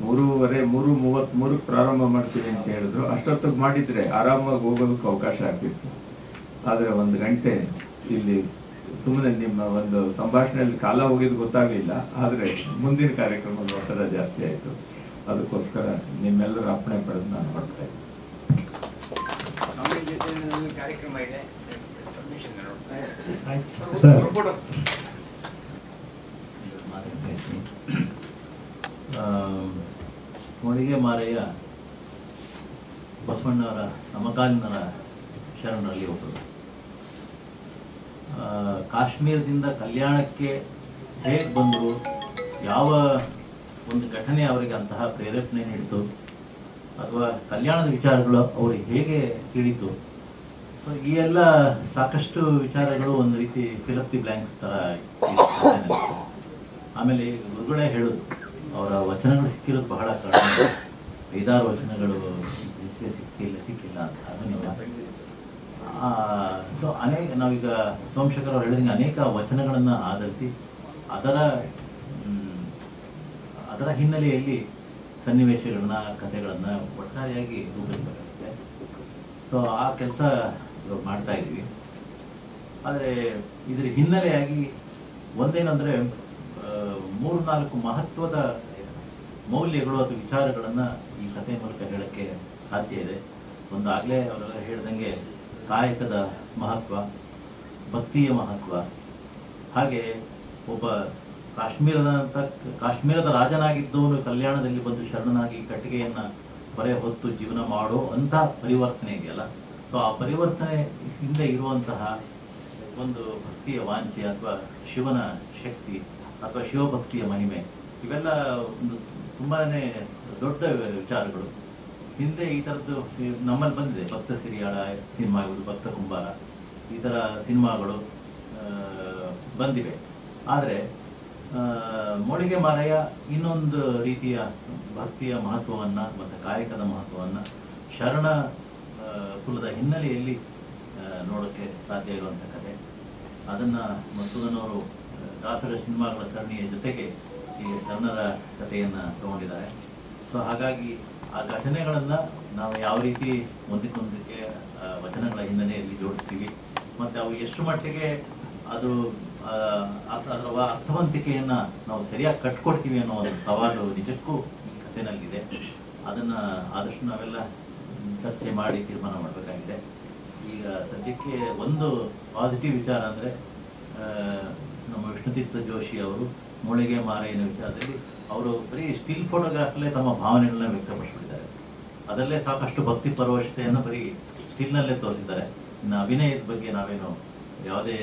3:33 ಪ್ರಾರಂಭ ಮಾಡ್ತೀನಿ ಅಂತ ಹೇಳಿದ್ರು. ಅಷ್ಟೊತ್ತಿಗೆ ಮಾಡಿದ್ರೆ ಆರಾಮಾಗಿ ಹೋಗೋದಕ್ಕೆ ಅವಕಾಶ ಆಗ್ತಿತ್ತು. ಆದರೆ 1 ಗಂಟೆ ಇಲ್ಲಿ ಸುಮ್ಮನೆ ನಿಮ್ಮ ಒಂದು ಸಂಭಾಷಣೆಯಲ್ಲಿ ಕಾಲ ಹೋಗಿದ್ದು ಗೊತ್ತಾಗಲಿಲ್ಲ. ಆದರೆ ಮುಂದಿನ ಕಾರ್ಯಕ್ರಮದ ಒತ್ತಡ ಜಾಸ್ತಿ ಆಯಿತು. ಅದಕ್ಕೋಸ್ಕರ ನಿಮ್ಮೆಲ್ಲರ ಅಪ್ಪಣೆ ಪಡೆದು ನಾನು ಮಾಡ್ತಾ ಇದ್ದೀನಿ. ಮೂಳಿಗೆ ಮಾರಯ್ಯ ಬಸವಣ್ಣವರ ಸಮಕಾಲೀನರ ಶರಣರಲ್ಲಿ ಒಬ್ಬರು. ಕಾಶ್ಮೀರದಿಂದ ಕಲ್ಯಾಣಕ್ಕೆ ಹೇಗೆ ಬಂದರು, ಯಾವ ಒಂದು ಘಟನೆ ಅವರಿಗೆ ಅಂತಹ ಪ್ರೇರೇಪಣೆ ನೀಡಿತು, ಅಥವಾ ಕಲ್ಯಾಣದ ವಿಚಾರಗಳು ಅವರಿಗೆ ಹೇಗೆ ತಿಳಿತು. ಸೊ ಈ ಎಲ್ಲ ಸಾಕಷ್ಟು ವಿಚಾರಗಳು ಒಂದು ರೀತಿ ಫಿಲ್ ದಿ ಬ್ಲ್ಯಾಂಕ್ಸ್ ಥರ. ಆಮೇಲೆ ಗುರುಗಳೇ ಹೇಳೋದು, ಅವರ ವಚನಗಳು ಸಿಕ್ಕಿರೋದು ಬಹಳ ಕಡಿಮೆ, 5-6 ವಚನಗಳು ಸಿಕ್ಕಿಲ್ಲ ಅಂತ. ಅದು ನಿಜ. ಸೊ ನಾವೀಗ ಸೋಮಶೇಖರ್ ಅವರು ಹೇಳಿದಂಗೆ ಅನೇಕ ವಚನಗಳನ್ನು ಆಧರಿಸಿ ಅದರ ಹಿನ್ನೆಲೆಯಲ್ಲಿ ಸನ್ನಿವೇಶಗಳನ್ನ, ಕಥೆಗಳನ್ನು ಒಟ್ಟಾರೆಯಾಗಿ ರೂಪಿಸಬೇಕಾಗುತ್ತೆ. ಸೊ ಆ ಕೆಲಸ ಇವಾಗ ಮಾಡ್ತಾ ಇದ್ದೀವಿ. ಆದರೆ ಇದರ ಹಿನ್ನೆಲೆಯಾಗಿ ಒಂದೇನೆಂದರೆ 3-4 ಮಹತ್ವದ ಮೌಲ್ಯಗಳು ಅಥವಾ ವಿಚಾರಗಳನ್ನು ಈ ಕಥೆ ಮೂಲಕ ಹೇಳೋಕ್ಕೆ ಸಾಧ್ಯ ಇದೆ. ಒಂದು ಆಗಲೇ ಅವರೆಲ್ಲ ಹೇಳ್ದಂಗೆ ಕಾಯಕದ ಮಹತ್ವ, ಭಕ್ತಿಯ ಮಹತ್ವ, ಹಾಗೆ ಒಬ್ಬ ಕಾಶ್ಮೀರದ ರಾಜನಾಗಿದ್ದವನು ಕಲ್ಯಾಣದಲ್ಲಿ ಬಂದು ಶರಣನಾಗಿ ಕಟ್ಟಿಗೆಯನ್ನು ಹೊರೆ ಹೊತ್ತು ಜೀವನ ಮಾಡೋ ಅಂಥ ಪರಿವರ್ತನೆ ಇದೆಯಲ್ಲ. ಸೊ ಆ ಪರಿವರ್ತನೆ ಹಿಂದೆ ಇರುವಂತಹ ಒಂದು ಭಕ್ತಿಯ ವಾಂಛೆ ಅಥವಾ ಶಿವನ ಶಕ್ತಿ ಅಥವಾ ಶಿವಭಕ್ತಿಯ ಮಹಿಮೆ, ಇವೆಲ್ಲ ಒಂದು ತುಂಬಾನೇ ದೊಡ್ಡ ವಿಚಾರಗಳು. ಹಿಂದೆ ಈ ಥರದ್ದು ನಮ್ಮಲ್ಲಿ ಬಂದಿದೆ. ಭಕ್ತ ಸಿರಿಯಾಳ ಸಿನಿಮಾ ಇರ್ಬೋದು, ಭಕ್ತ ಕುಂಬಾರ, ಈ ಥರ ಸಿನಿಮಾಗಳು ಬಂದಿವೆ. ಆದರೆ ಮೋಳಿಗೆ ಮಾರಯ್ಯ ಇನ್ನೊಂದು ರೀತಿಯ ಭಕ್ತಿಯ ಮಹತ್ವವನ್ನು ಮತ್ತು ಕಾಯಕದ ಮಹತ್ವವನ್ನು ಶರಣ ಕುಲದ ಹಿನ್ನೆಲೆಯಲ್ಲಿ ನೋಡೋಕ್ಕೆ ಸಾಧ್ಯ ಇರುವಂಥ ಕಥೆ. ಅದನ್ನು ಮಧುಸೂದನ್ ದಾಸರ ಸಿನಿಮಾಗಳ ಸರಣಿಯ ಜೊತೆಗೆ ಈ ಶರಣರ ಕಥೆಯನ್ನು ತಗೊಂಡಿದ್ದಾರೆ. ಸೊ ಹಾಗಾಗಿ ಆ ಘಟನೆಗಳನ್ನು ನಾವು ಯಾವ ರೀತಿ ಒಂದಕ್ಕೊಂದಕ್ಕೆ ವಚನಗಳ ಹಿನ್ನೆಲೆಯಲ್ಲಿ ಜೋಡಿಸ್ತೀವಿ ಮತ್ತು ಅವು ಎಷ್ಟು ಮಟ್ಟಿಗೆ ಅದು ಅದರ ಅರ್ಥವಂತಿಕೆಯನ್ನು ನಾವು ಸರಿಯಾಗಿ ಕಟ್ಕೊಡ್ತೀವಿ ಅನ್ನೋ ಒಂದು ಸವಾಲು ನಿಜಕ್ಕೂ ಈ ಕಥೆನಲ್ಲಿದೆ. ಅದನ್ನು ಆದಷ್ಟು ನಾವೆಲ್ಲ ಚರ್ಚೆ ಮಾಡಿ ತೀರ್ಮಾನ ಮಾಡಬೇಕಾಗಿದೆ. ಈಗ ಸದ್ಯಕ್ಕೆ ಒಂದು ಪಾಸಿಟಿವ್ ವಿಚಾರ ಅಂದರೆ ನಮ್ಮ ವಿಷ್ಣುತೀರ್ಥ ಜೋಶಿ ಅವರು ಮೋಳಿಗೆ ಮಾರಯ್ಯನ ವಿಚಾರದಲ್ಲಿ ಅವರು ಬರೀ ಸ್ಟಿಲ್ ಫೋಟೋಗ್ರಾಫಲ್ಲೇ ತಮ್ಮ ಭಾವನೆಗಳನ್ನ ವ್ಯಕ್ತಪಡಿಸಿದ್ದಾರೆ. ಅದರಲ್ಲೇ ಸಾಕಷ್ಟು ಭಕ್ತಿ ಪರವಶತೆಯನ್ನು ಬರೀ ಸ್ಟಿಲ್ನಲ್ಲೇ ತೋರಿಸಿದ್ದಾರೆ. ಇನ್ನು ಅಭಿನಯದ ಬಗ್ಗೆ ನಾವೇನು ಯಾವುದೇ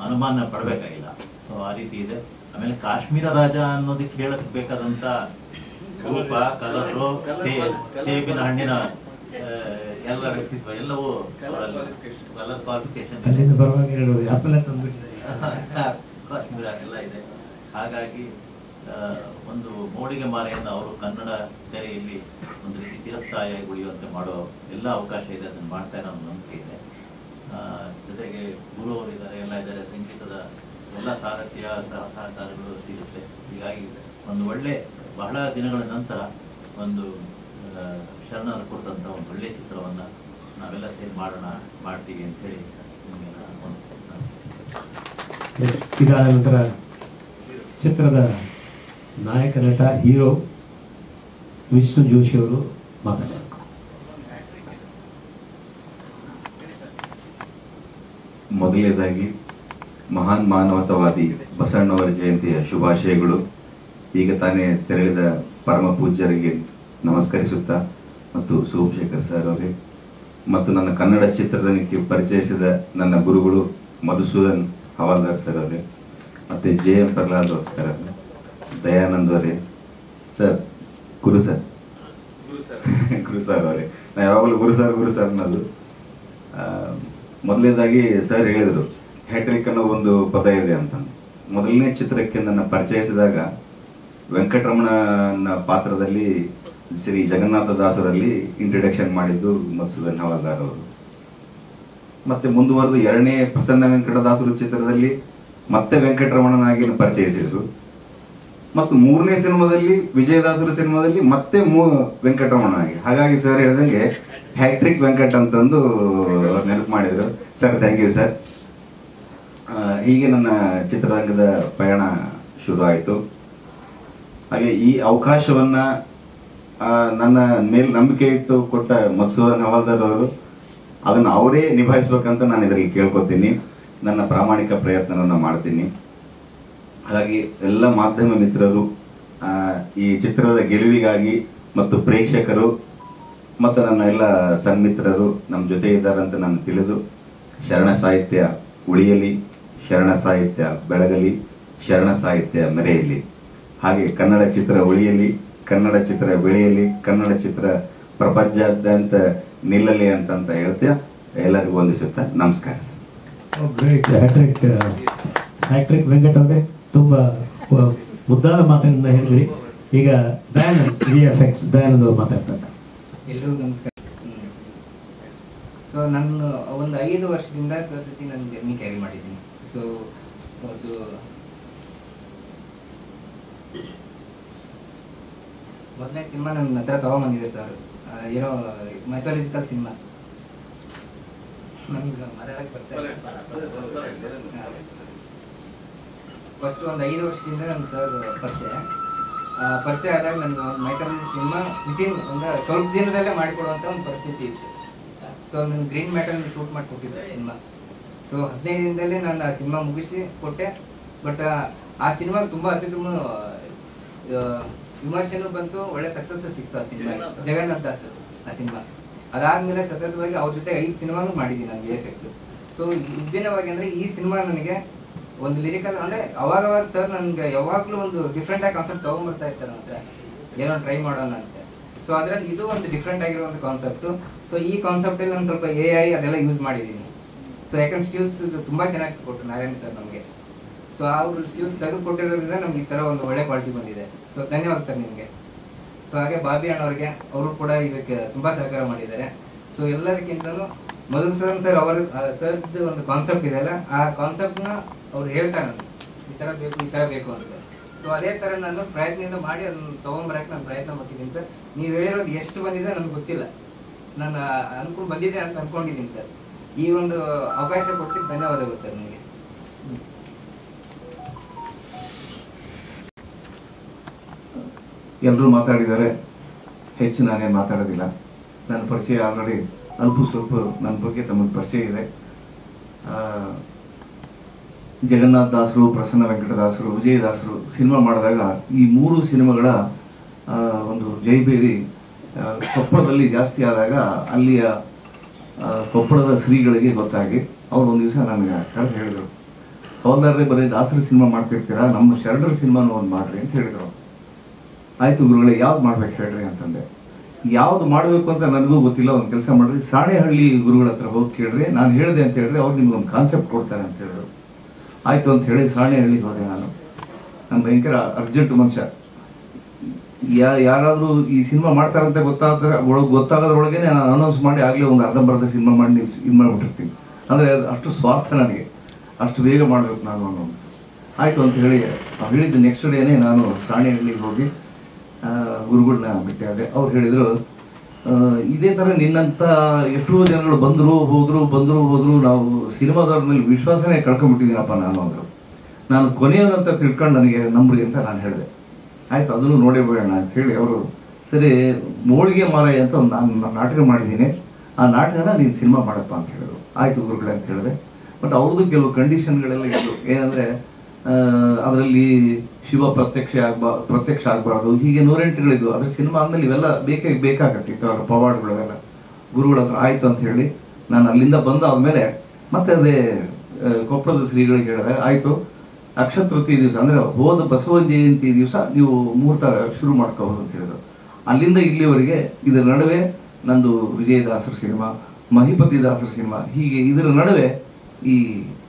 ಅನುಮಾನ ಪಡಬೇಕಾಗಿಲ್ಲ. ಸೊ ಆ ರೀತಿ ಇದೆ. ಆಮೇಲೆ ಕಾಶ್ಮೀರ ರಾಜ ಅನ್ನೋದಕ್ಕೆ ಹೇಳೋದಕ್ಕೆ ಬೇಕಾದಂಥ ರೂಪ, ಕಲರು, ಸೇಬಿನ ಹಣ್ಣಿನ ಎಲ್ಲ ವ್ಯಕ್ತಿತ್ವ ಎಲ್ಲವೂ ಕಲರ್ ಕ್ವಾಲಿಫಿಕೇಶನ್ ಕಾಶ್ಮೀರ ಎಲ್ಲ ಇದೆ. ಹಾಗಾಗಿ ಒಂದು ಮೋಳಿಗೆ ಮಾರೆಯಿಂದ ಅವರು ಕನ್ನಡ ತೆರೆಯಲ್ಲಿ ಒಂದು ರೀತಿ ಚಿರಸ್ಥಾಯಿಯಾಗಿ ಉಳಿಯುವಂತೆ ಮಾಡೋ ಎಲ್ಲ ಅವಕಾಶ ಇದೆ. ಅದನ್ನು ಮಾಡ್ತಾ ಇರೋ ನಂಬಿಕೆ ಇದೆ. ಜೊತೆಗೆ ಗುರು ಅವರು ಇದ್ದಾರೆ, ಎಲ್ಲ ಇದ್ದಾರೆ. ಸಂಗೀತದ ಎಲ್ಲ ಸಾರಥ್ಯ ಸಹಕಾರಗಳು ಸಿಗುತ್ತೆ. ಹೀಗಾಗಿ ಒಂದು ಒಳ್ಳೆ ಬಹಳ ದಿನಗಳ ನಂತರ ಒಂದು ಶರಣರ ಕುರಿತಂಥ ಒಂದು ಒಳ್ಳೆ ಚಿತ್ರವನ್ನು ನಾವೆಲ್ಲ ಸೇರಿ ಮಾಡ್ತೀವಿ ಅಂತ ಹೇಳಿ ನಿಮಗೆ ನಾನು ಇದಾದ ನಂತರ ಚಿತ್ರದ ನಾಯಕ ನಟ ಹೀರೋ ವಿಷ್ಣು ಜೋಶಿ ಅವರು ಮಾತನಾಡ್ತಾರೆ. ಮೊದಲನೇದಾಗಿ ಮಹಾನ್ ಮಾನವತಾವಾದಿ ಬಸವಣ್ಣವರ ಜಯಂತಿಯ ಶುಭಾಶಯಗಳು. ಈಗ ತಾನೇ ತೆರಳಿದ ಪರಮ ಪೂಜ್ಯರಿಗೆ ನಮಸ್ಕರಿಸುತ್ತಾ ಮತ್ತು ಸೋಮಶೇಖರ್ ಸರ್ ಅವರೇ ಮತ್ತು ನನ್ನ ಕನ್ನಡ ಚಿತ್ರರಂಗಕ್ಕೆ ಪರಿಚಯಿಸಿದ ನನ್ನ ಗುರುಗಳು ಮಧುಸೂದನ್ ಹವಾಲ್ದಾರ್ ಸರ್ ಅವರೇ ಮತ್ತು JM ಪ್ರಹ್ಲಾದ್ ಅವ್ರ ಸರ್ ಅವರೇ, ದಯಾನಂದ್ ಅವರೇ, ಸರ್ ಗುರು ಸರ್ ಅವರೇ, ನಾ ಯಾವಾಗಲೂ ಗುರು ಸರ್ ಅನ್ನೋದು. ಮೊದಲನೇದಾಗಿ ಸರ್ ಹೇಳಿದರು ಹ್ಯಾಟ್ರಿಕ್ ಅನ್ನೋ ಒಂದು ಪದ ಇದೆ ಅಂತ. ಮೊದಲನೇ ಚಿತ್ರಕ್ಕೆ ನನ್ನ ಪರಿಚಯಿಸಿದಾಗ ವೆಂಕಟರಮಣನ ಪಾತ್ರದಲ್ಲಿ ಶ್ರೀ ಜಗನ್ನಾಥ ದಾಸರಲ್ಲಿ ಇಂಟ್ರಡಕ್ಷನ್ ಮಾಡಿದ್ದು ಮಧುಸೂದನ್ ಹವಾಲ್ದಾರ್ ಅವರು. ಮತ್ತೆ ಮುಂದುವರೆದು ಎರಡನೇ ಪ್ರಸನ್ನ ವೆಂಕಟದಾಸರು ಚಿತ್ರದಲ್ಲಿ ಮತ್ತೆ ವೆಂಕಟರಮಣನಾಗಿ ಪರಿಚಯಿಸಿದ್ರು. ಮತ್ತು ಮೂರನೇ ಸಿನಿಮಾದಲ್ಲಿ ವಿಜಯದಾಸರು ಸಿನಿಮಾದಲ್ಲಿ ಮತ್ತೆ ವೆಂಕಟರಮಣನಾಗಿ. ಹಾಗಾಗಿ ಸರ್ ಹೇಳ್ದಂಗೆ ಹ್ಯಾಟ್ರಿಕ್ ವೆಂಕಟ್ ಅಂತಂದು ನೆನಪು ಮಾಡಿದ್ರು. Sir thank you sir. ಹೀಗೆ ನನ್ನ ಚಿತ್ರರಂಗದ ಪಯಣ ಶುರು ಆಯಿತು. ಹಾಗೆ ಈ ಅವಕಾಶವನ್ನ ನನ್ನ ಮೇಲೆ ನಂಬಿಕೆ ಇಟ್ಟು ಕೊಟ್ಟ ಮಧುಸೂದನ್ ಹವಾಲ್ದಾರ್ ಅವರು ಅದನ್ನು ಅವರೇ ನಿಭಾಯಿಸ್ಬೇಕಂತ ನಾನು ಇದರಲ್ಲಿ ಕೇಳ್ಕೊತೀನಿ. ನನ್ನ ಪ್ರಾಮಾಣಿಕ ಪ್ರಯತ್ನವನ್ನು ಮಾಡ್ತೀನಿ. ಹಾಗಾಗಿ ಎಲ್ಲ ಮಾಧ್ಯಮ ಮಿತ್ರರು ಈ ಚಿತ್ರದ ಗೆಲುವಿಗಾಗಿ ಮತ್ತು ಪ್ರೇಕ್ಷಕರು ಮತ್ತು ನನ್ನ ಎಲ್ಲ ಸನ್ಮಿತ್ರರು ನಮ್ಮ ಜೊತೆ ಇದ್ದಾರಂತ ನಾನು ತಿಳಿದು ಶರಣ ಸಾಹಿತ್ಯ ಉಳಿಯಲಿ, ಶರಣ ಸಾಹಿತ್ಯ ಬೆಳಗಲಿ, ಶರಣ ಸಾಹಿತ್ಯ ಮೆರೆಯಲಿ, ಹಾಗೆ ಕನ್ನಡ ಚಿತ್ರ ಉಳಿಯಲಿ, ಕನ್ನಡ ಚಿತ್ರ ಬೆಳೆಯಲಿ, ಕನ್ನಡ ಚಿತ್ರ ಪ್ರಪಂಚಾದ್ಯಂತ ನಿಲ್ಲಲಿ ಅಂತ ಹೇಳ್ತೀಯ. ಎಲ್ಲರಿಗೂ ವಂದಿಸುತ್ತಾ ನಮಸ್ಕಾರ. ಗ್ರೇಟ್ ಹ್ಯಾಟ್ರಿಕ್ ವೆಂಕಟ್ ಅವರೇ, ತುಂಬ ಮುದ್ದಾದ ಮಾತನ್ನ ಹೇಳಿದ್ರಿ. ಈಗ ದಯಾನಂದ್ VFX ದಯಾನಂದ್ ಅವರು ಮಾತಾಡ್ತಾರೆ. ಎಲ್ರಿಗೂ ನಮಸ್ಕಾರ. ಸೊ ನಾನು ಒಂದು 5 ವರ್ಷದಿಂದ ಸರ್ ಜೊತೆ ನನ್ನ ಜರ್ನಿ ಕ್ಯಾರಿ ಮಾಡಿದ್ದೀನಿ. ಸೊ ಅದು ಮೊದಲನೇ ಸಿನಿಮಾ ನನ್ನ ಹತ್ರ ತಗೊಂಬಂದಿದೆ ಸರ್, ಏನೋ ಮೈಥಾಲಜಿಕಲ್ ಸಿನಿಮಾ. ನನ್ಗೆ ಮಾತಾಡಕ್ಕೆ ಬರ್ತಾರೆ. ಫಸ್ಟ್ ಒಂದು 5 ವರ್ಷದಿಂದ ನನ್ನ ಸರ್ ಪರಿಚಯ ಆದಾಗ ನನಗೆ ಒಂದು ಮೈಥಾಲಜಿ ಸಿನಿಮಾ ವಿತಿನ್ ಒಂದು ಸ್ವಲ್ಪ ದಿನದಲ್ಲೇ ಮಾಡಿಕೊಡುವಂಥ ಒಂದು ಪರಿಸ್ಥಿತಿ ಇತ್ತು. ಸೊ ನಾನು ಗ್ರೀನ್ ಮ್ಯಾಟಲ್ಲಿ ಶೂಟ್ ಮಾಡಿಕೊಟ್ಟಿದ್ದೆ ಸಿನಿಮಾ. ಸೊ 15 ದಿನದಲ್ಲೇ ನಾನು ಆ ಸಿನಿಮಾ ಮುಗಿಸಿ ಕೊಟ್ಟೆ. ಬಟ್ ಆ ಸಿನಿಮಾ ತುಂಬ ಅತ್ಯುತ್ತಮ ವಿಮರ್ಶೆನೂ ಬಂತು, ಒಳ್ಳೆ ಸಕ್ಸಸ್ಸು ಸಿಕ್ತು ಆ ಸಿನಿಮಾ. ಜಗನ್ನಾಥ್ ದಾಸ್ ಆ ಸಿನಿಮಾ. ಅದಾದಮೇಲೆ ಸತತವಾಗಿ ಅವ್ರ ಜೊತೆ 5 ಸಿನಿಮಾನು ಮಾಡಿದ್ದೀನಿ ನಾನು VFX. ಸೊ ವಿಭಿನ್ನವಾಗಿ ಅಂದರೆ ಈ ಸಿನಿಮಾ ನನಗೆ ಒಂದು ಲಿರಿಕಲ್ ಅಂದರೆ ಅವಾಗ ಸರ್ ನನಗೆ ಯಾವಾಗಲೂ ಒಂದು ಡಿಫ್ರೆಂಟ್ ಆಗಿ ಕಾನ್ಸೆಪ್ಟ್ ತೊಗೊಂಡ್ಬರ್ತಾ ಇರ್ತಾರೆ ಅಂತ, ಏನೋ ಟ್ರೈ ಮಾಡೋಣ ಅಂತ. ಸೊ ಅದರಲ್ಲಿ ಇದು ಒಂದು ಡಿಫ್ರೆಂಟ್ ಆಗಿರುವಂಥ ಕಾನ್ಸೆಪ್ಟು. ಸೊ ಈ ಕಾನ್ಸೆಪ್ಟಲ್ಲಿ ನಾನು ಸ್ವಲ್ಪ AI ಅದೆಲ್ಲ ಯೂಸ್ ಮಾಡಿದ್ದೀನಿ. ಸೊ ಯಾಕಂದ್ರೆ ಸ್ಟಿಲ್ಸ್ ತುಂಬ ಚೆನ್ನಾಗಿ ಕೊಟ್ಟರು ನಾರಾಯಣ್ ಸರ್ ನಮಗೆ. ಸೊ ಅವರು ಸ್ಟಿಲ್ಸ್ ತೆಗೆದು ಕೊಟ್ಟಿರೋದ್ರಿಂದ ನಮ್ಗೆ ಈ ಥರ ಒಂದು ಒಳ್ಳೆ ಕ್ವಾಲಿಟಿ ಬಂದಿದೆ. ಸೊ ಧನ್ಯವಾದ ಸರ್ ನಿಮಗೆ. ಸೊ ಹಾಗೆ ಬಾಬಿ ಅಣ್ಣವ್ರಿಗೆ, ಅವರು ಕೂಡ ಇದಕ್ಕೆ ತುಂಬ ಸಹಕಾರ ಮಾಡಿದ್ದಾರೆ. ಸೊ ಎಲ್ಲದಕ್ಕಿಂತಲೂ ಮಧುಸೂದನ್ ಸರ್ ಅವರ ಸರ್ದು ಒಂದು ಕಾನ್ಸೆಪ್ಟ್ ಇದೆಯಲ್ಲ, ಆ ಕಾನ್ಸೆಪ್ಟ್ನ ಅವ್ರು ಹೇಳ್ತಾರೆ ಈ ಥರ ಬೇಕು ಈ ಥರ ಬೇಕು ಅಂತ. ಸೊ ಅದೇ ಥರ ನಾನು ಪ್ರಯತ್ನದಿಂದ ಮಾಡಿ ಅದನ್ನು ತೊಗೊಂಬರಕ್ಕೆ ನಾನು ಪ್ರಯತ್ನ ಪಟ್ಟಿದ್ದೀನಿ ಸರ್. ನೀವು ಹೇಳಿರೋದು ಎಷ್ಟು ಬಂದಿದೆ ನನಗೆ ಗೊತ್ತಿಲ್ಲ, ನಾನು ಅನ್ಕೊಂಡು ಬಂದಿದೆ ಅಂತ ಅಂದ್ಕೊಂಡಿದ್ದೀನಿ ಸರ್. ಈ ಒಂದು ಅವಕಾಶ ಕೊಟ್ಟಿದ್ದು ಧನ್ಯವಾದಗಳು ಸರ್ ನಿಮಗೆ. ಎಲ್ಲರೂ ಮಾತಾಡಿದ್ದಾರೆ, ಹೆಚ್ಚು ನಾನೇ ಮಾತಾಡೋದಿಲ್ಲ. ನನ್ನ ಪರಿಚಯ ಆಲ್ರೆಡಿ ಅಲ್ಪ ಸ್ವಲ್ಪ ನನ್ನ ಬಗ್ಗೆ ತಮಗೆ ಪರಿಚಯ ಇದೆ. ಜಗನ್ನಾಥ್ ದಾಸರು, ಪ್ರಸನ್ನ ವೆಂಕಟದಾಸರು, ವಿಜಯದಾಸರು ಸಿನಿಮಾ ಮಾಡಿದಾಗ ಈ 3 ಸಿನಿಮಾಗಳ ಒಂದು ಜೈಬೇರಿ ಕೊಪ್ಪಳದಲ್ಲಿ ಜಾಸ್ತಿ ಆದಾಗ ಅಲ್ಲಿಯ ಕೊಪ್ಪಳದ ಶ್ರೀಗಳಿಗೆ ಗೊತ್ತಾಗಿ ಅವ್ರು ಒಂದು ದಿವಸ ನನಗೆ ಕರೆದು ಹೇಳಿದರು, ಹೌದಾದ್ರೆ ಬರೀ ದಾಸರ ಸಿನಿಮಾ ಮಾಡ್ತಿರ್ತೀರಾ, ನಮ್ಮ ಶರಣರ ಸಿನಿಮಾನು ಒಂದು ಮಾಡ್ರಿ ಅಂತ ಹೇಳಿದರು. ಆಯ್ತು ಗುರುಗಳೇ, ಯಾವ್ದು ಮಾಡ್ಬೇಕು ಹೇಳ್ರಿ ಅಂತಂದೆ. ಯಾವ್ದು ಮಾಡಬೇಕು ಅಂತ ನನಗೂ ಗೊತ್ತಿಲ್ಲ, ಒಂದು ಕೆಲಸ ಮಾಡಿರಿ, ಸಾಣೆಹಳ್ಳಿ ಗುರುಗಳ ಹತ್ರ ಹೋಗಿ ಕೇಳ್ರಿ, ನಾನು ಹೇಳಿದೆ ಅಂತ ಹೇಳಿದ್ರೆ ಅವ್ರು ನಿಮ್ಗೆ ಒಂದು ಕಾನ್ಸೆಪ್ಟ್ ಕೊಡ್ತಾರೆ ಅಂತ ಹೇಳಿದ್ರು. ಆಯ್ತು ಅಂತ ಹೇಳಿ ಸಾಣೆಹಳ್ಳಿಗೆ ಹೋದೆ. ನಾನು ಭಯಂಕರ ಅರ್ಜೆಂಟ್ ಮನುಷ್ಯ. ಯಾರಾದರೂ ಈ ಸಿನಿಮಾ ಮಾಡ್ತಾರಂತ ಗೊತ್ತಾಗೋದ್ರೊಳಗೆ ನಾನು ಅನೌನ್ಸ್ ಮಾಡಿ ಆಗಲೇ ಒಂದು ಅರ್ಧಂಬರ್ಧ ಸಿನಿಮಾ ಮಾಡಿ ಇದು ಮಾಡಿಬಿಟ್ಟಿರ್ತೀನಿ. ಅಂದರೆ ಅಷ್ಟು ಸ್ವಾರ್ಥ ನನಗೆ, ಅಷ್ಟು ಬೇಗ ಮಾಡಬೇಕು ನಾನು ಅನ್ನೋದು. ಆಯಿತು ಅಂತ ಹೇಳಿ ಹೇಳಿದ್ದು ನೆಕ್ಸ್ಟ್ ಡೇನೇ ನಾನು ಸಾಣೆಹಳ್ಳಿಗೆ ಹೋಗಿ ಗುರುಗಳನ್ನ ಭೇಟಿಯಾದೆ. ಅವ್ರು ಹೇಳಿದರು, ಇದೇ ಥರ ನಿನ್ನಂಥ ಎಷ್ಟೋ ಜನಗಳು ಬಂದರು ಹೋದರು, ನಾವು ಸಿನಿಮಾದವ್ರ ಮೇಲೆ ವಿಶ್ವಾಸನೇ ಕಳ್ಕೊಂಡ್ಬಿಟ್ಟಿದ್ದೀನಪ್ಪ ನಾನು ಅಂದರು. ನಾನು ಕೊನೆಯವರಂತ ತಿಳ್ಕೊಂಡು ನನಗೆ ನಂಬ್ರಿ ಅಂತ ನಾನು ಹೇಳಿದೆ. ಆಯಿತು, ಅದನ್ನು ನೋಡೇ ಬಿಡೋಣ ಅಂಥೇಳಿ ಅವರು, ಸರಿ ಮೋಳಿಗೆ ಮಾರಾಯ ಅಂತ ಒಂದು ನಾನು ನಾಟಕ ಮಾಡಿದ್ದೀನಿ, ಆ ನಾಟಕನ ನೀನು ಸಿನಿಮಾ ಮಾಡಪ್ಪ ಅಂತ ಹೇಳಿದ್ರು. ಆಯಿತು ಗುರುಗಳೇ ಅಂತ ಹೇಳಿದೆ. ಬಟ್ ಅವ್ರದ್ದು ಕೆಲವು ಕಂಡೀಷನ್ಗಳೆಲ್ಲ ಇತ್ತು. ಏನಂದರೆ ಅದರಲ್ಲಿ ಶಿವ ಪ್ರತ್ಯಕ್ಷ ಆಗಬಾರ್ದು, ಹೀಗೆ 108ಗಳಿದ್ವು. ಅದ್ರ ಸಿನಿಮಾ ಆದಮೇಲೆ ಇವೆಲ್ಲ ಬೇಕಾಗತ್ತಿತ್ತು, ಅವರ ಪವಾಡಗಳೆಲ್ಲ. ಗುರುಗಳ ಹತ್ರ ಆಯಿತು ಅಂತ ಹೇಳಿ ನಾನು ಅಲ್ಲಿಂದ ಬಂದಾದ್ಮೇಲೆ ಮತ್ತೆ ಅದೇ ಕೊಪ್ಪಳದ ಶ್ರೀಗಳಿಗೆ ಹೇಳಿದಾಗ, ಆಯಿತು ಅಕ್ಷಯ ತೃತೀಯ ದಿವಸ ಅಂದರೆ ಹೋದ ಬಸವ ಜಯಂತಿ ದಿವಸ ನೀವು ಮುಹೂರ್ತ ಶುರು ಮಾಡ್ಕೋಬಹುದು ಅಂತ ಹೇಳಿದ್ರು. ಅಲ್ಲಿಂದ ಇಲ್ಲಿವರೆಗೆ ಇದರ ನಡುವೆ ನಂದು ವಿಜಯದಾಸರ ಸಿನಿಮಾ, ಮಹಿಪತಿ ದಾಸರ ಸಿನಿಮಾ, ಹೀಗೆ ಇದರ ನಡುವೆ ಈ